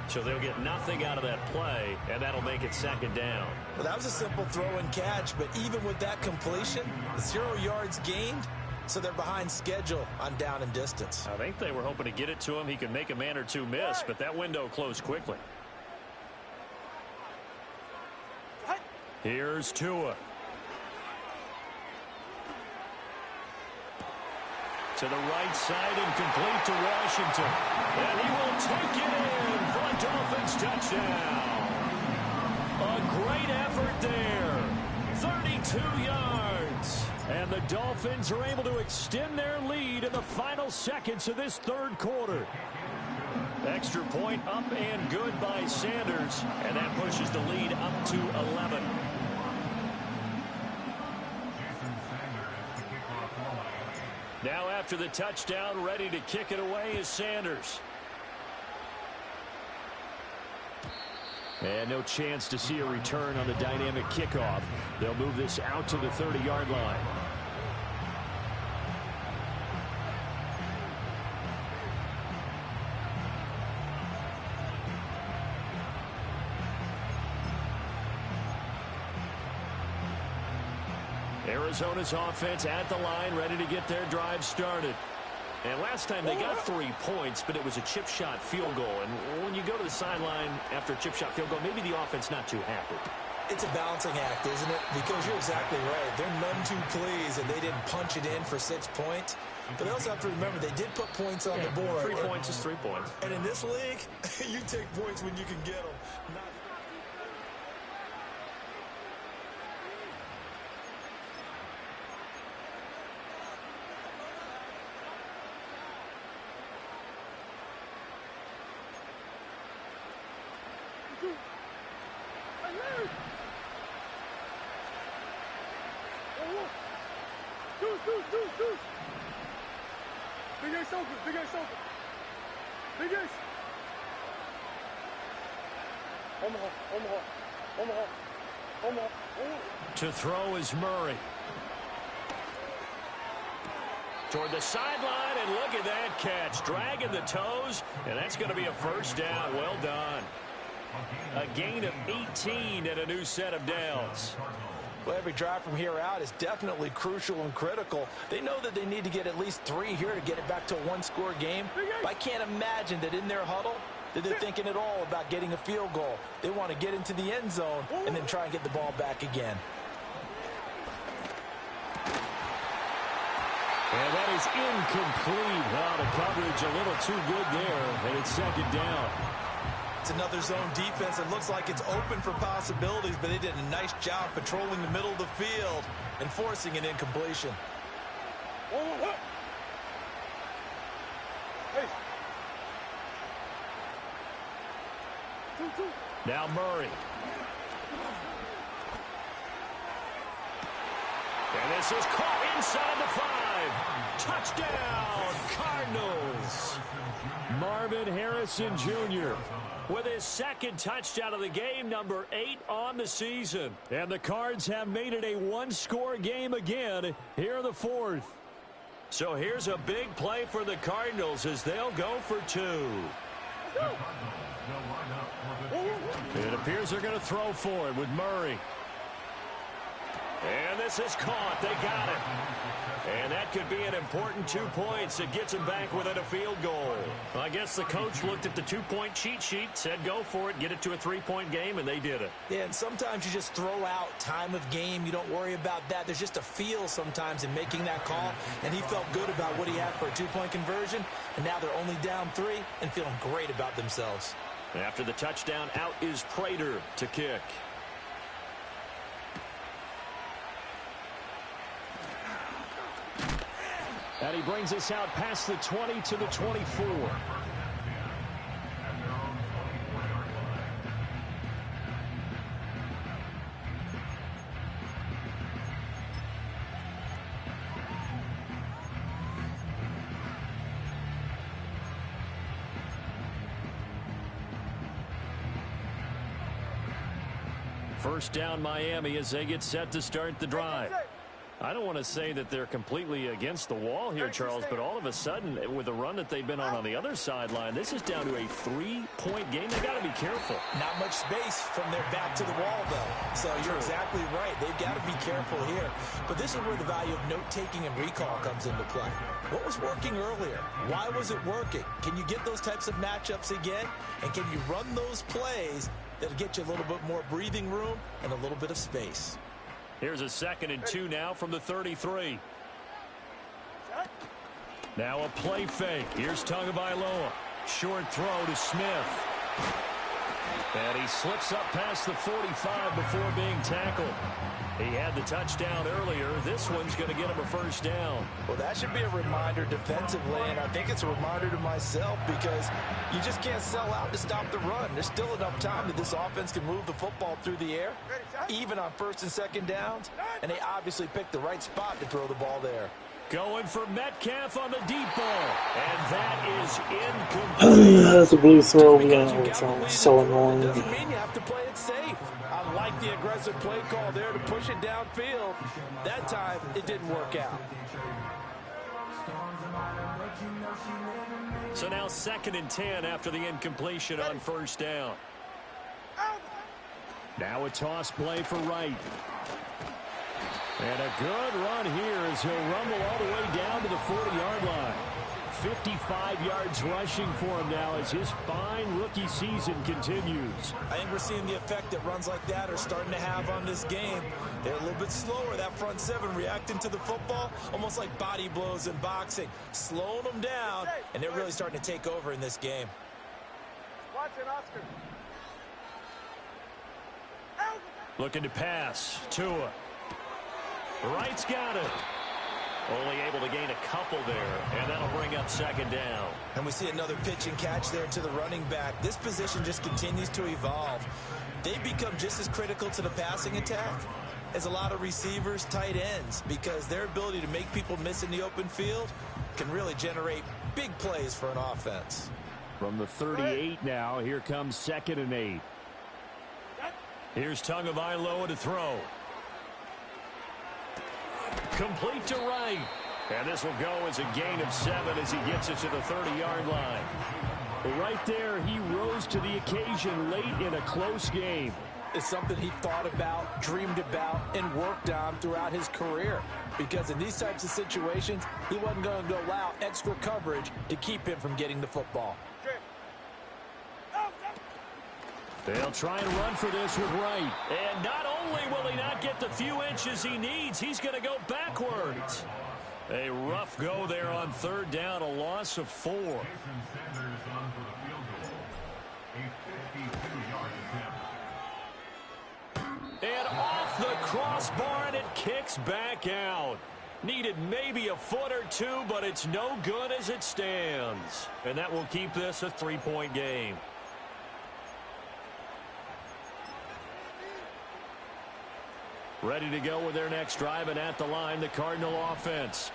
So they'll get nothing out of that play, and that'll make it 2nd down. Well, that was a simple throw and catch, but even with that completion, 0 yards gained, so they're behind schedule on down and distance. I think they were hoping to get it to him. He could make a man or two miss, but that window closed quickly. Here's Tua. To the right side and complete to Washington. And he will take it in for a Dolphins touchdown. A great effort there. 32 yards. And the Dolphins are able to extend their lead in the final seconds of this 3rd quarter. Extra point up and good by Sanders. And that pushes the lead up to 11. Now after the touchdown, ready to kick it away is Sanders. And no chance to see a return on the dynamic kickoff. They'll move this out to the 30-yard line. Arizona's offense at the line, ready to get their drive started. And last time they got 3 points, but it was a chip shot field goal. And when you go to the sideline after a chip shot field goal, maybe the offense not too happy. It's a balancing act, isn't it? Because you're exactly right. They're none too pleased that they didn't punch it in for 6 points. But they also have to remember they did put points on the board. 3 points is 3 points. And in this league, you take points when you can get them. To throw is Murray. Toward the sideline, and look at that catch. Dragging the toes, and that's going to be a first down. Well done. A gain of 18 and a new set of downs. Well, every drive from here out is definitely crucial and critical. They know that they need to get at least 3 here to get it back to a 1-score game. But I can't imagine that in their huddle that they're thinking at all about getting a field goal. They want to get into the end zone and then try and get the ball back again. And that is incomplete. Wow, the coverage a little too good there, and it's 2nd down. It's another zone defense. It looks like it's open for possibilities, but they did a nice job patrolling the middle of the field and forcing an incompletion. Now Murray. And this is caught inside the 5. Touchdown, Cardinals. Marvin Harrison Jr. with his 2nd touchdown of the game, number 8 on the season. And the Cards have made it a 1-score game again here in the 4th. So here's a big play for the Cardinals as they'll go for 2. It appears they're going to throw for it with Murray. And this is caught. They got it. And that could be an important 2 points. It gets them back within a field goal. I guess the coach looked at the 2-point cheat sheet, said go for it, get it to a 3-point game, and they did it. Yeah, and sometimes you just throw out time of game. You don't worry about that. There's just a feel sometimes in making that call, and he felt good about what he had for a 2-point conversion, and now they're only down 3 and feeling great about themselves. After the touchdown, out is Prater to kick. And he brings us out past the 20 to the 24. First down Miami as they get set to start the drive. I don't want to say that they're completely against the wall here, Charles, but all of a sudden, with the run that they've been on the other sideline, this is down to a 3-point game. They got to be careful. Not much space from their back to the wall, though. So you're exactly right. They've got to be careful here. But this is where the value of note-taking and recall comes into play. What was working earlier? Why was it working? Can you get those types of matchups again? And can you run those plays that'll get you a little bit more breathing room and a little bit of space? Here's a 2nd and 2 now from the 33. Now a play fake. Here's Tagovailoa. Short throw to Smith. And he slips up past the 45 before being tackled. He had the touchdown earlier. This one's going to get him a first down. Well, that should be a reminder defensively, and I think it's a reminder to myself because you just can't sell out to stop the run. There's still enough time that this offense can move the football through the air, even on 1st and 2nd downs, and they obviously picked the right spot to throw the ball there. Going for Metcalf on the deep ball. And that is incomplete. That's a blue throw. It's so annoying. Doesn't mean you have to play it safe. I like the aggressive play call there to push it downfield. That time, it didn't work out. So now 2nd and 10 after the incompletion on 1st down. Now a toss play for Wright. And a good run here as he'll rumble all the way down to the 40-yard line. 55 yards rushing for him now as his fine rookie season continues. I think we're seeing the effect that runs like that are starting to have on this game. They're a little bit slower, that front 7, reacting to the football, almost like body blows in boxing, slowing them down, and they're really starting to take over in this game. Watson, Oscar. Looking to pass. Tua. Wright's got it. Only able to gain a couple there, and that'll bring up 2nd down. And we see another pitch and catch there to the running back. This position just continues to evolve. They become just as critical to the passing attack as a lot of receivers, tight ends, because their ability to make people miss in the open field can really generate big plays for an offense. From the 38 now, here comes 2nd and 8. Here's Tagovailoa to throw. Complete to Wright. And this will go as a gain of 7 as he gets it to the 30-yard line. Right there, he rose to the occasion late in a close game. It's something he thought about, dreamed about, and worked on throughout his career. Because in these types of situations, he wasn't going to allow extra coverage to keep him from getting the football. They'll try and run for this with Wright. And not only will he not get the few inches he needs, he's going to go backwards. A rough go there on 3rd down, a loss of 4. And off the crossbar, and it kicks back out. Needed maybe a foot or 2, but it's no good as it stands. And that will keep this a 3-point game. Ready to go with their next drive, and at the line, the Cardinal offense.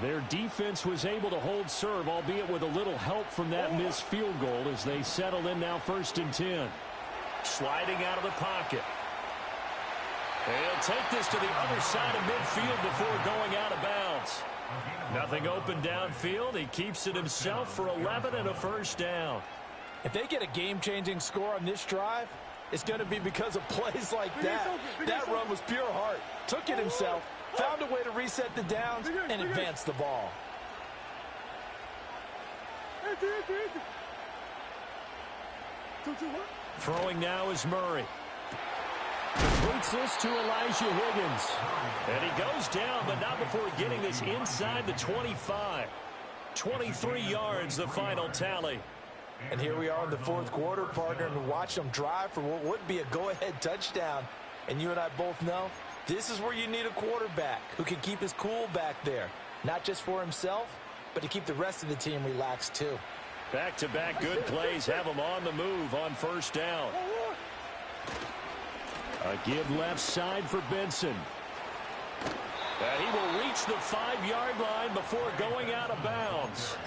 Their defense was able to hold serve, albeit with a little help from that missed field goal as they settled in now 1st and 10. Sliding out of the pocket. He'll take this to the other side of midfield before going out of bounds. Nothing open downfield. He keeps it himself for 11 and a 1st down. If they get a game-changing score on this drive, it's going to be because of plays like that. That run was pure heart. Took it himself, found a way to reset the downs, and advance the ball. Throwing now is Murray. Completes this to Elijah Higgins. And he goes down, but not before getting this inside the 25. 23 yards, the final tally. And here we are in the fourth quarter, partner, and watch them drive for what would be a go-ahead touchdown. And you and I both know this is where you need a quarterback who can keep his cool back there. Not just for himself, but to keep the rest of the team relaxed too. Back-to-back good plays have them on the move on first down. A give left side for Benson. And he will reach the 5-yard line before going out of bounds.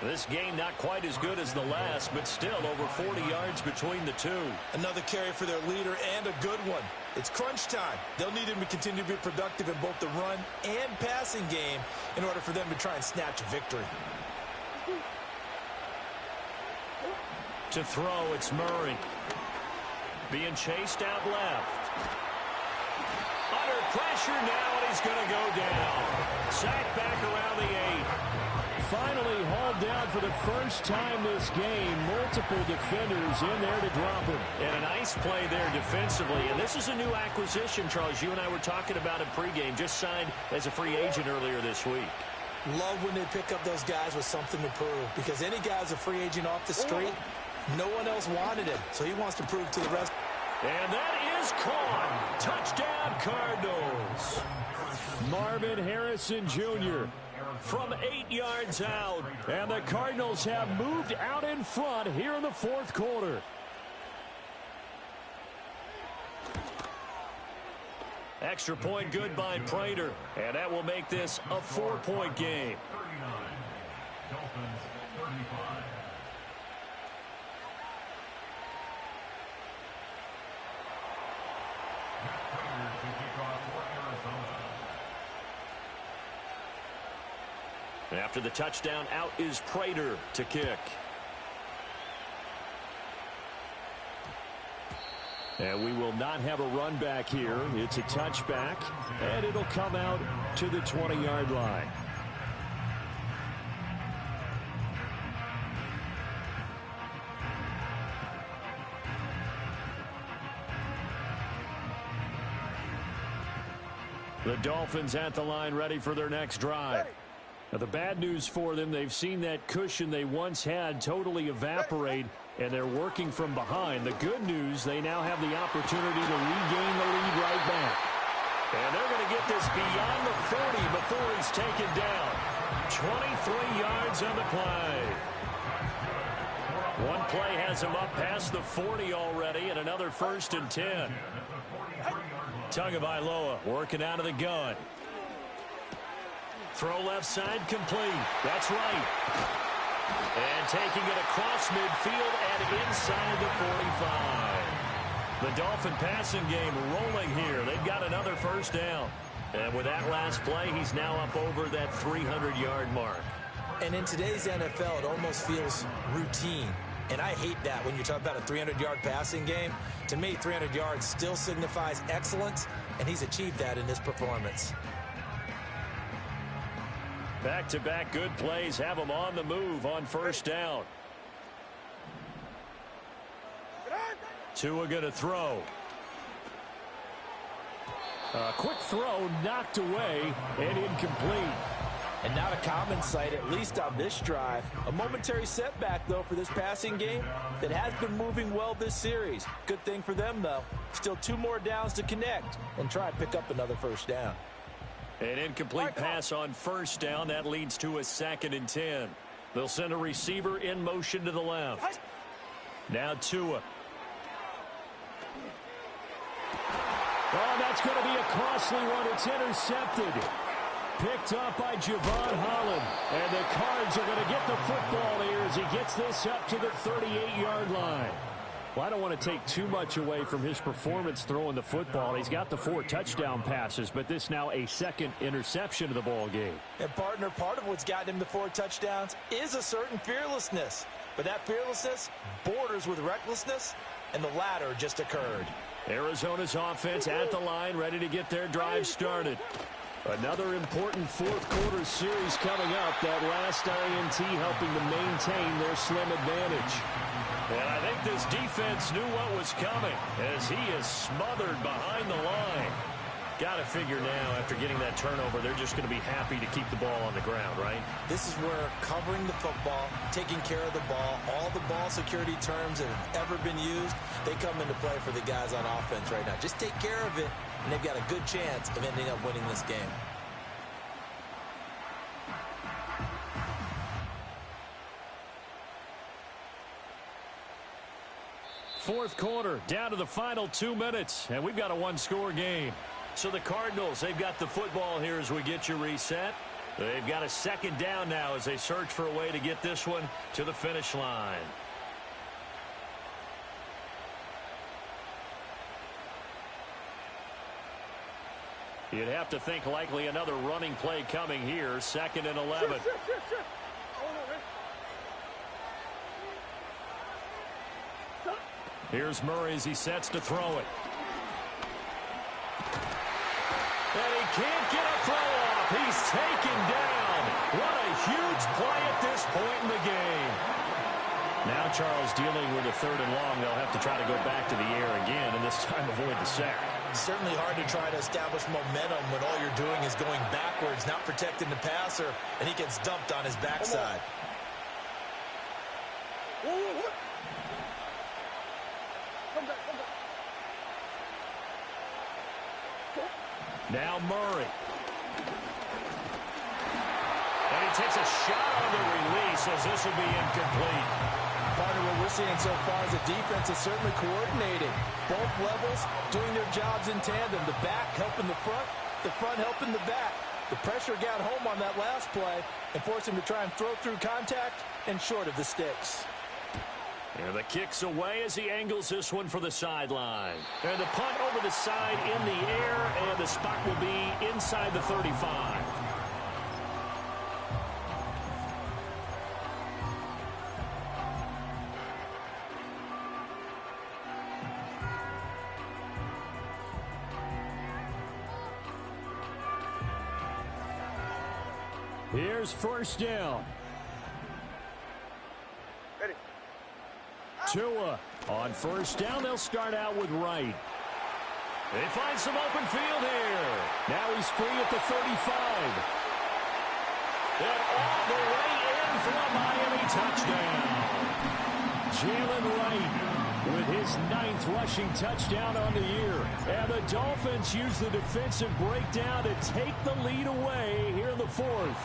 This game not quite as good as the last, but still over 40 yards between the two. Another carry for their leader and a good one. It's crunch time. They'll need him to continue to be productive in both the run and passing game in order for them to try and snatch a victory. To throw, it's Murray. Being chased out left. Under pressure now, and he's going to go down. Sacked back around the 8. Finally hauled down for the first time this game. Multiple defenders in there to drop him. And a nice play there defensively. And this is a new acquisition, Charles. You and I were talking about it pregame. Just signed as a free agent earlier this week. Love when they pick up those guys with something to prove. Because any guy's a free agent off the street, no one else wanted him. So he wants to prove to the rest. And that is caught. Touchdown, Cardinals. Marvin Harrison Jr. from 8 yards out. And the Cardinals have moved out in front here in the fourth quarter. Extra point good by Prater. And that will make this a 4-point game. 39. Dolphins 35. After the touchdown, out is Prater to kick. And we will not have a run back here. It's a touchback, and it'll come out to the 20-yard line. The Dolphins at the line, ready for their next drive. Now, the bad news for them, they've seen that cushion they once had totally evaporate, and they're working from behind. The good news, they now have the opportunity to regain the lead right back. And they're going to get this beyond the 40 before he's taken down. 23 yards on the play. One play has him up past the 40 already, and another 1st and 10. Tagovailoa working out of the gun. Throw left side complete. That's right. And taking it across midfield and inside the 45. The Dolphin passing game rolling here. They've got another first down. And with that last play, he's now up over that 300-yard mark. And in today's NFL, it almost feels routine. And I hate that when you talk about a 300-yard passing game. To me, 300 yards still signifies excellence, and he's achieved that in this performance. Back-to-back good plays have him on the move on first down. Tua going to throw. A quick throw knocked away and incomplete. And not a common sight, at least on this drive. A momentary setback, though, for this passing game that has been moving well this series. Good thing for them, though. Still 2 more downs to connect and try and pick up another first down. An incomplete pass on first down. That leads to a 2nd and 10. They'll send a receiver in motion to the left. Now Tua. Oh, that's going to be a costly one. It's intercepted. Picked up by Javon Holland. And the Cards are going to get the football here as he gets this up to the 38-yard line. Well, I don't want to take too much away from his performance throwing the football. He's got the 4 touchdown passes, but this now a 2nd interception of the ball game. And, partner, part of what's gotten him the 4 touchdowns is a certain fearlessness. But that fearlessness borders with recklessness, and the latter just occurred. Arizona's offense at the line, ready to get their drive started. Another important fourth quarter series coming up. That last INT helping to maintain their slim advantage. And I think this defense knew what was coming as he is smothered behind the line. Got to figure now, after getting that turnover, they're just going to be happy to keep the ball on the ground, right? This is where covering the football, taking care of the ball, all the ball security terms that have ever been used, they come into play for the guys on offense right now. Just take care of it, and they've got a good chance of ending up winning this game. Fourth quarter, down to the final 2 minutes, and we've got a one-score game. So the Cardinals, they've got the football here as we get you reset. They've got a second down now as they search for a way to get this one to the finish line. You'd have to think likely another running play coming here, 2nd and 11. Here's Murray as he sets to throw it. And he can't get a throw off. He's taken down. What a huge play at this point in the game. Now Charles dealing with a 3rd and long. They'll have to try to go back to the air again, and this time avoid the sack. Certainly hard to try to establish momentum when all you're doing is going backwards, not protecting the passer, and he gets dumped on his backside. Now Murray. And he takes a shot on the release as this will be incomplete. Partner, what we're seeing so far is the defense is certainly coordinated. Both levels doing their jobs in tandem. The back helping the front helping the back. The pressure got home on that last play and forced him to try and throw through contact and short of the sticks. And the kick's away as he angles this one for the sideline. And the punt over the side in the air, and the spot will be inside the 35. Here's first down. Ready. Tua on first down. They'll start out with Wright. They find some open field here. Now he's free at the 35. And all the way in for a Miami touchdown. Jalen Wright with his 9th rushing touchdown on the year. And the Dolphins use the defensive breakdown to take the lead away here in the 4th.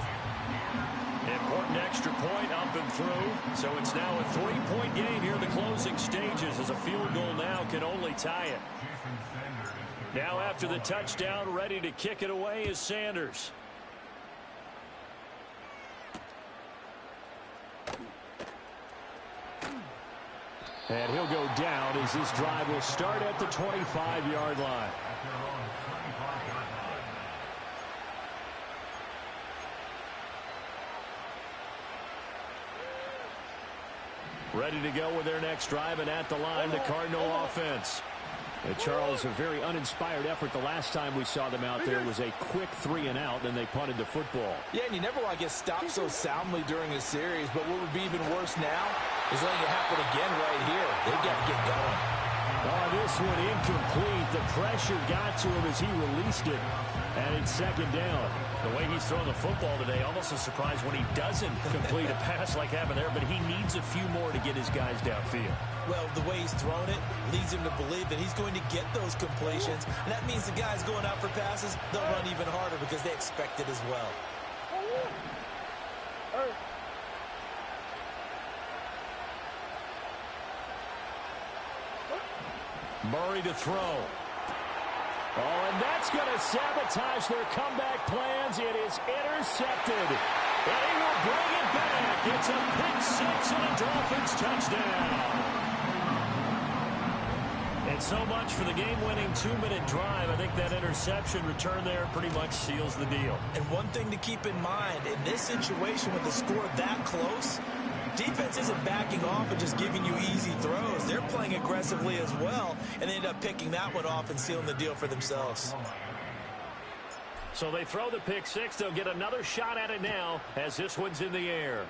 Important extra point up and through. So it's now a 3-point game here in the closing stages as a field goal now can only tie it. Now after the touchdown, ready to kick it away is Sanders. And he'll go down as this drive will start at the 25-yard line. Ready to go with their next drive, and at the line, the Cardinal offense. And Charles, a very uninspired effort the last time we saw them out there was a quick 3-and-out, and they punted the football. Yeah, and you never want to get stopped so soundly during a series, but what would be even worse now is letting it happen again right here. They've got to get going. Oh, this one incomplete. The pressure got to him as he released it, and it's 2nd down. The way he's throwing the football today, almost a surprise when he doesn't complete a pass like happened there, but he needs a few more to get his guys downfield. Well, the way he's thrown it leads him to believe that he's going to get those completions, and that means the guys going out for passes, they'll run even harder because they expect it as well. Murray to throw. Oh, and that's going to sabotage their comeback plans. It is intercepted. And he will bring it back. It's a pick-6 and a Dolphins touchdown. And so much for the game-winning 2-minute drive. I think that interception return there pretty much seals the deal. And one thing to keep in mind, in this situation with the score that close, Defense isn't backing off and just giving you easy throws. They're playing aggressively as well, and they end up picking that one off and sealing the deal for themselves. So they throw the pick six. They'll get another shot at it now as this one's in the air.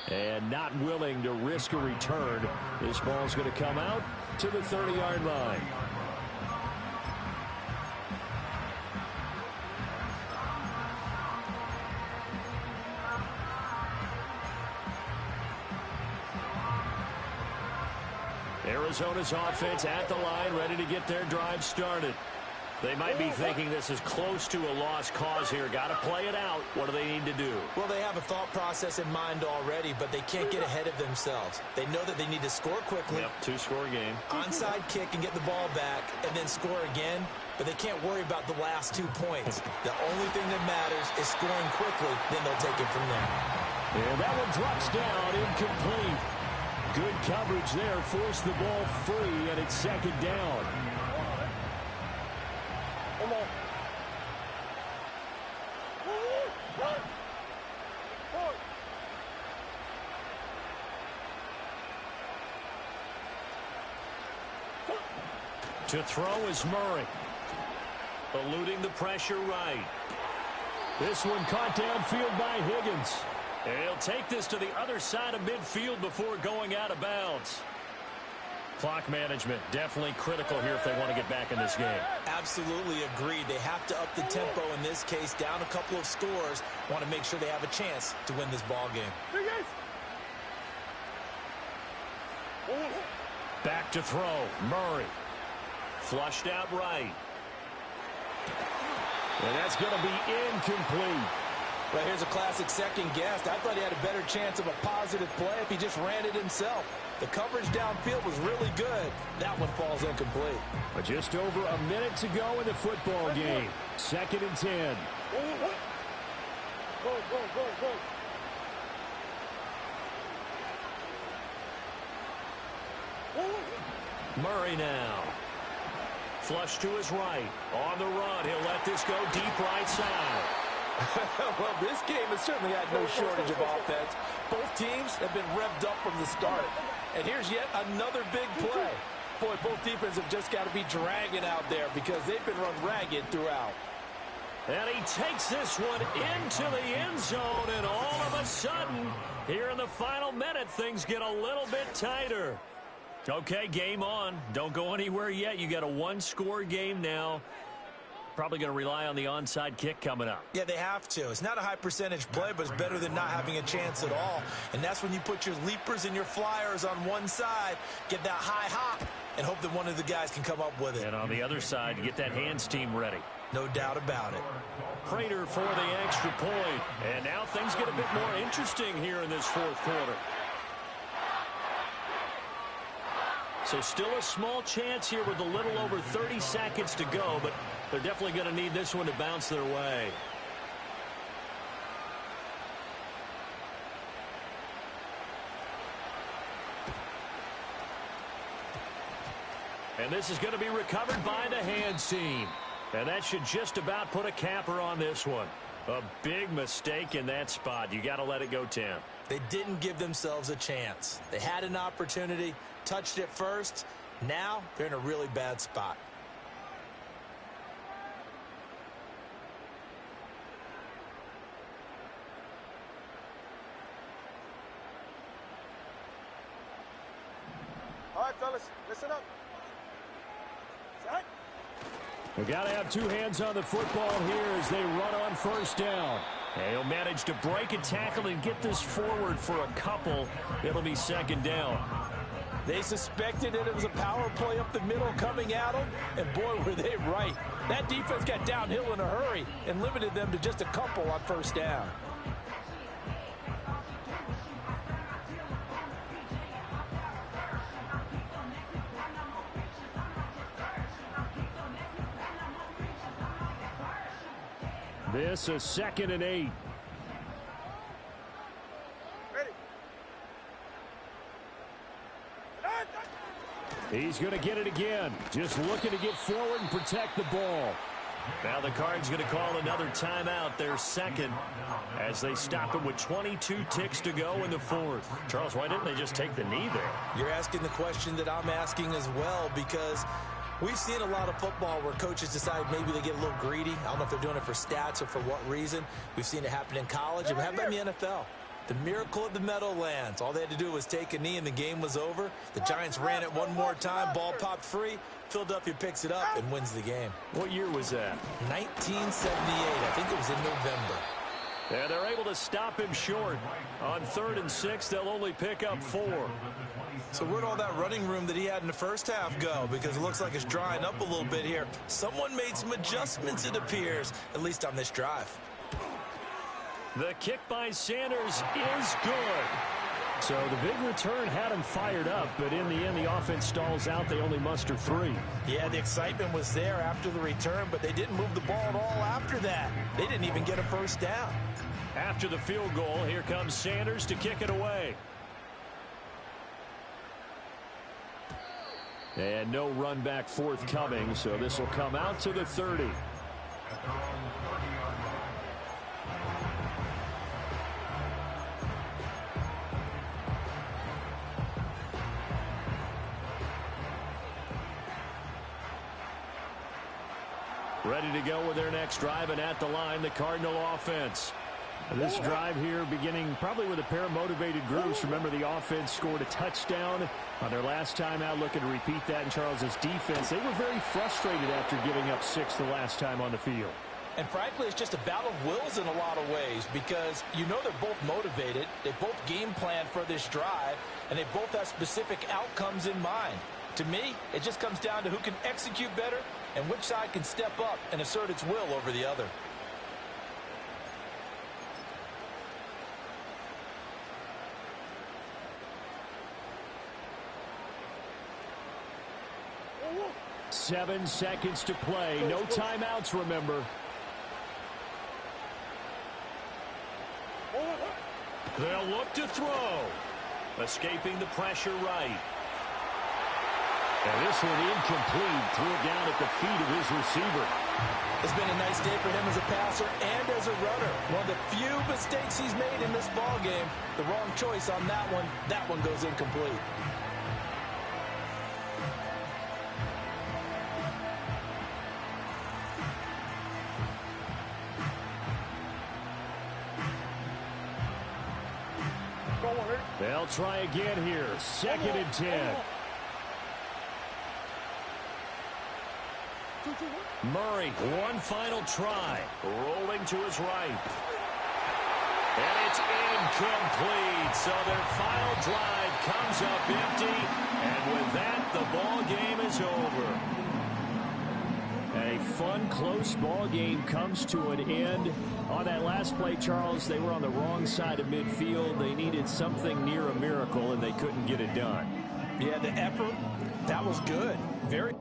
And not willing to risk a return. This ball's going to come out to the 30-yard line. Arizona's offense at the line, ready to get their drive started. They might be thinking this is close to a lost cause here. Got to play it out. What do they need to do? Well, they have a thought process in mind already, but they can't get ahead of themselves. They know that they need to score quickly. Yep, two-score game. Onside kick and get the ball back and then score again, but they can't worry about the last 2 points. The only thing that matters is scoring quickly, then they'll take it from there. And that one drops down, incomplete. Good coverage there, forced the ball free, and it's second down. Come on. To throw is Murray. Eluding the pressure right. This one caught downfield by Higgins. And he'll take this to the other side of midfield before going out of bounds. Clock management definitely critical here if they want to get back in this game. Absolutely agreed. They have to up the tempo in this case, down a couple of scores. Want to make sure they have a chance to win this ball game. Back to throw. Murray. Flushed out right. And that's going to be incomplete. Well, here's a classic second guess. I thought he had a better chance of a positive play if he just ran it himself. The coverage downfield was really good. That one falls incomplete. But just over a minute to go in the football game. 2nd and 10. Murray now. Flush to his right. On the run. He'll let this go deep right side. Well, this game has certainly had no shortage of offense. Both teams have been revved up from the start. And here's yet another big play. Boy, both defenses have just got to be dragging out there because they've been run ragged throughout. And he takes this one into the end zone, and all of a sudden, here in the final minute, things get a little bit tighter. Okay, game on. Don't go anywhere yet. You got a one-score game now. Probably going to rely on the onside kick coming up. Yeah, they have to. It's not a high percentage play, but it's better than not having a chance at all. And that's when you put your leapers and your flyers on one side, get that high hop, and hope that one of the guys can come up with it. And on the other side, you get that hands team ready. No doubt about it. Prater for the extra point. And now things get a bit more interesting here in this fourth quarter. So still a small chance here with a little over 30 seconds to go, but they're definitely going to need this one to bounce their way. And this is going to be recovered by the hands team. And that should just about put a capper on this one. A big mistake in that spot. You got to let it go, Tim. They didn't give themselves a chance. They had an opportunity, touched it first. Now they're in a really bad spot. All right, fellas, listen up. Set. We got to have two hands on the football here as they run on first down. And he'll manage to break a tackle and get this forward for a couple. It'll be second down. They suspected that it was a power play up the middle coming at them, and boy, were they right. That defense got downhill in a hurry and limited them to just a couple on first down. This is 2nd and 8. Ready. He's going to get it again. Just looking to get forward and protect the ball. Now the Cards going to call another timeout, their second, as they stop it with 22 ticks to go in the fourth. Charles, why didn't they just take the knee there? You're asking the question that I'm asking as well, because we've seen a lot of football where coaches decide maybe they get a little greedy. I don't know if they're doing it for stats or for what reason. We've seen it happen in college, and how about in the NFL? The miracle of the Meadowlands. All they had to do was take a knee, and the game was over. The Giants ran it one more time. Ball popped free. Philadelphia picks it up and wins the game. What year was that? 1978. I think it was in November. Yeah, they're able to stop him short. On 3rd and 6, they'll only pick up 4. So where'd all that running room that he had in the first half go? Because it looks like it's drying up a little bit here. Someone made some adjustments, it appears, at least on this drive. The kick by Sanders is good. So the big return had him fired up, but in the end, the offense stalls out. They only muster 3. Yeah, the excitement was there after the return, but they didn't move the ball at all after that. They didn't even get a first down. After the field goal, here comes Sanders to kick it away. And no run back forthcoming, so this will come out to the 30. Ready to go with their next drive, and at the line, the Cardinal offense. This drive here beginning probably with a pair of motivated groups. Remember, the offense scored a touchdown on their last time out, looking to repeat that in Charles's defense. They were very frustrated after giving up 6 the last time on the field. And frankly, it's just a battle of wills in a lot of ways, because you know they're both motivated. They both game plan for this drive, and they both have specific outcomes in mind. To me, it just comes down to who can execute better and which side can step up and assert its will over the other. Seven seconds to play. No timeouts, remember. They'll look to throw. Escaping the pressure right. And this one incomplete. Threw it down at the feet of his receiver. It's been a nice day for him as a passer and as a runner. One of the few mistakes he's made in this ball game. The wrong choice on that one. That one goes incomplete. They'll try again here. 2nd and 10. Murray, one final try. Rolling to his right. And it's incomplete. So their final drive comes up empty. And with that, the ball game is over. A fun, close ball game comes to an end. On that last play, Charles, they were on the wrong side of midfield. They needed something near a miracle, and they couldn't get it done. Yeah, the effort, that was good. Very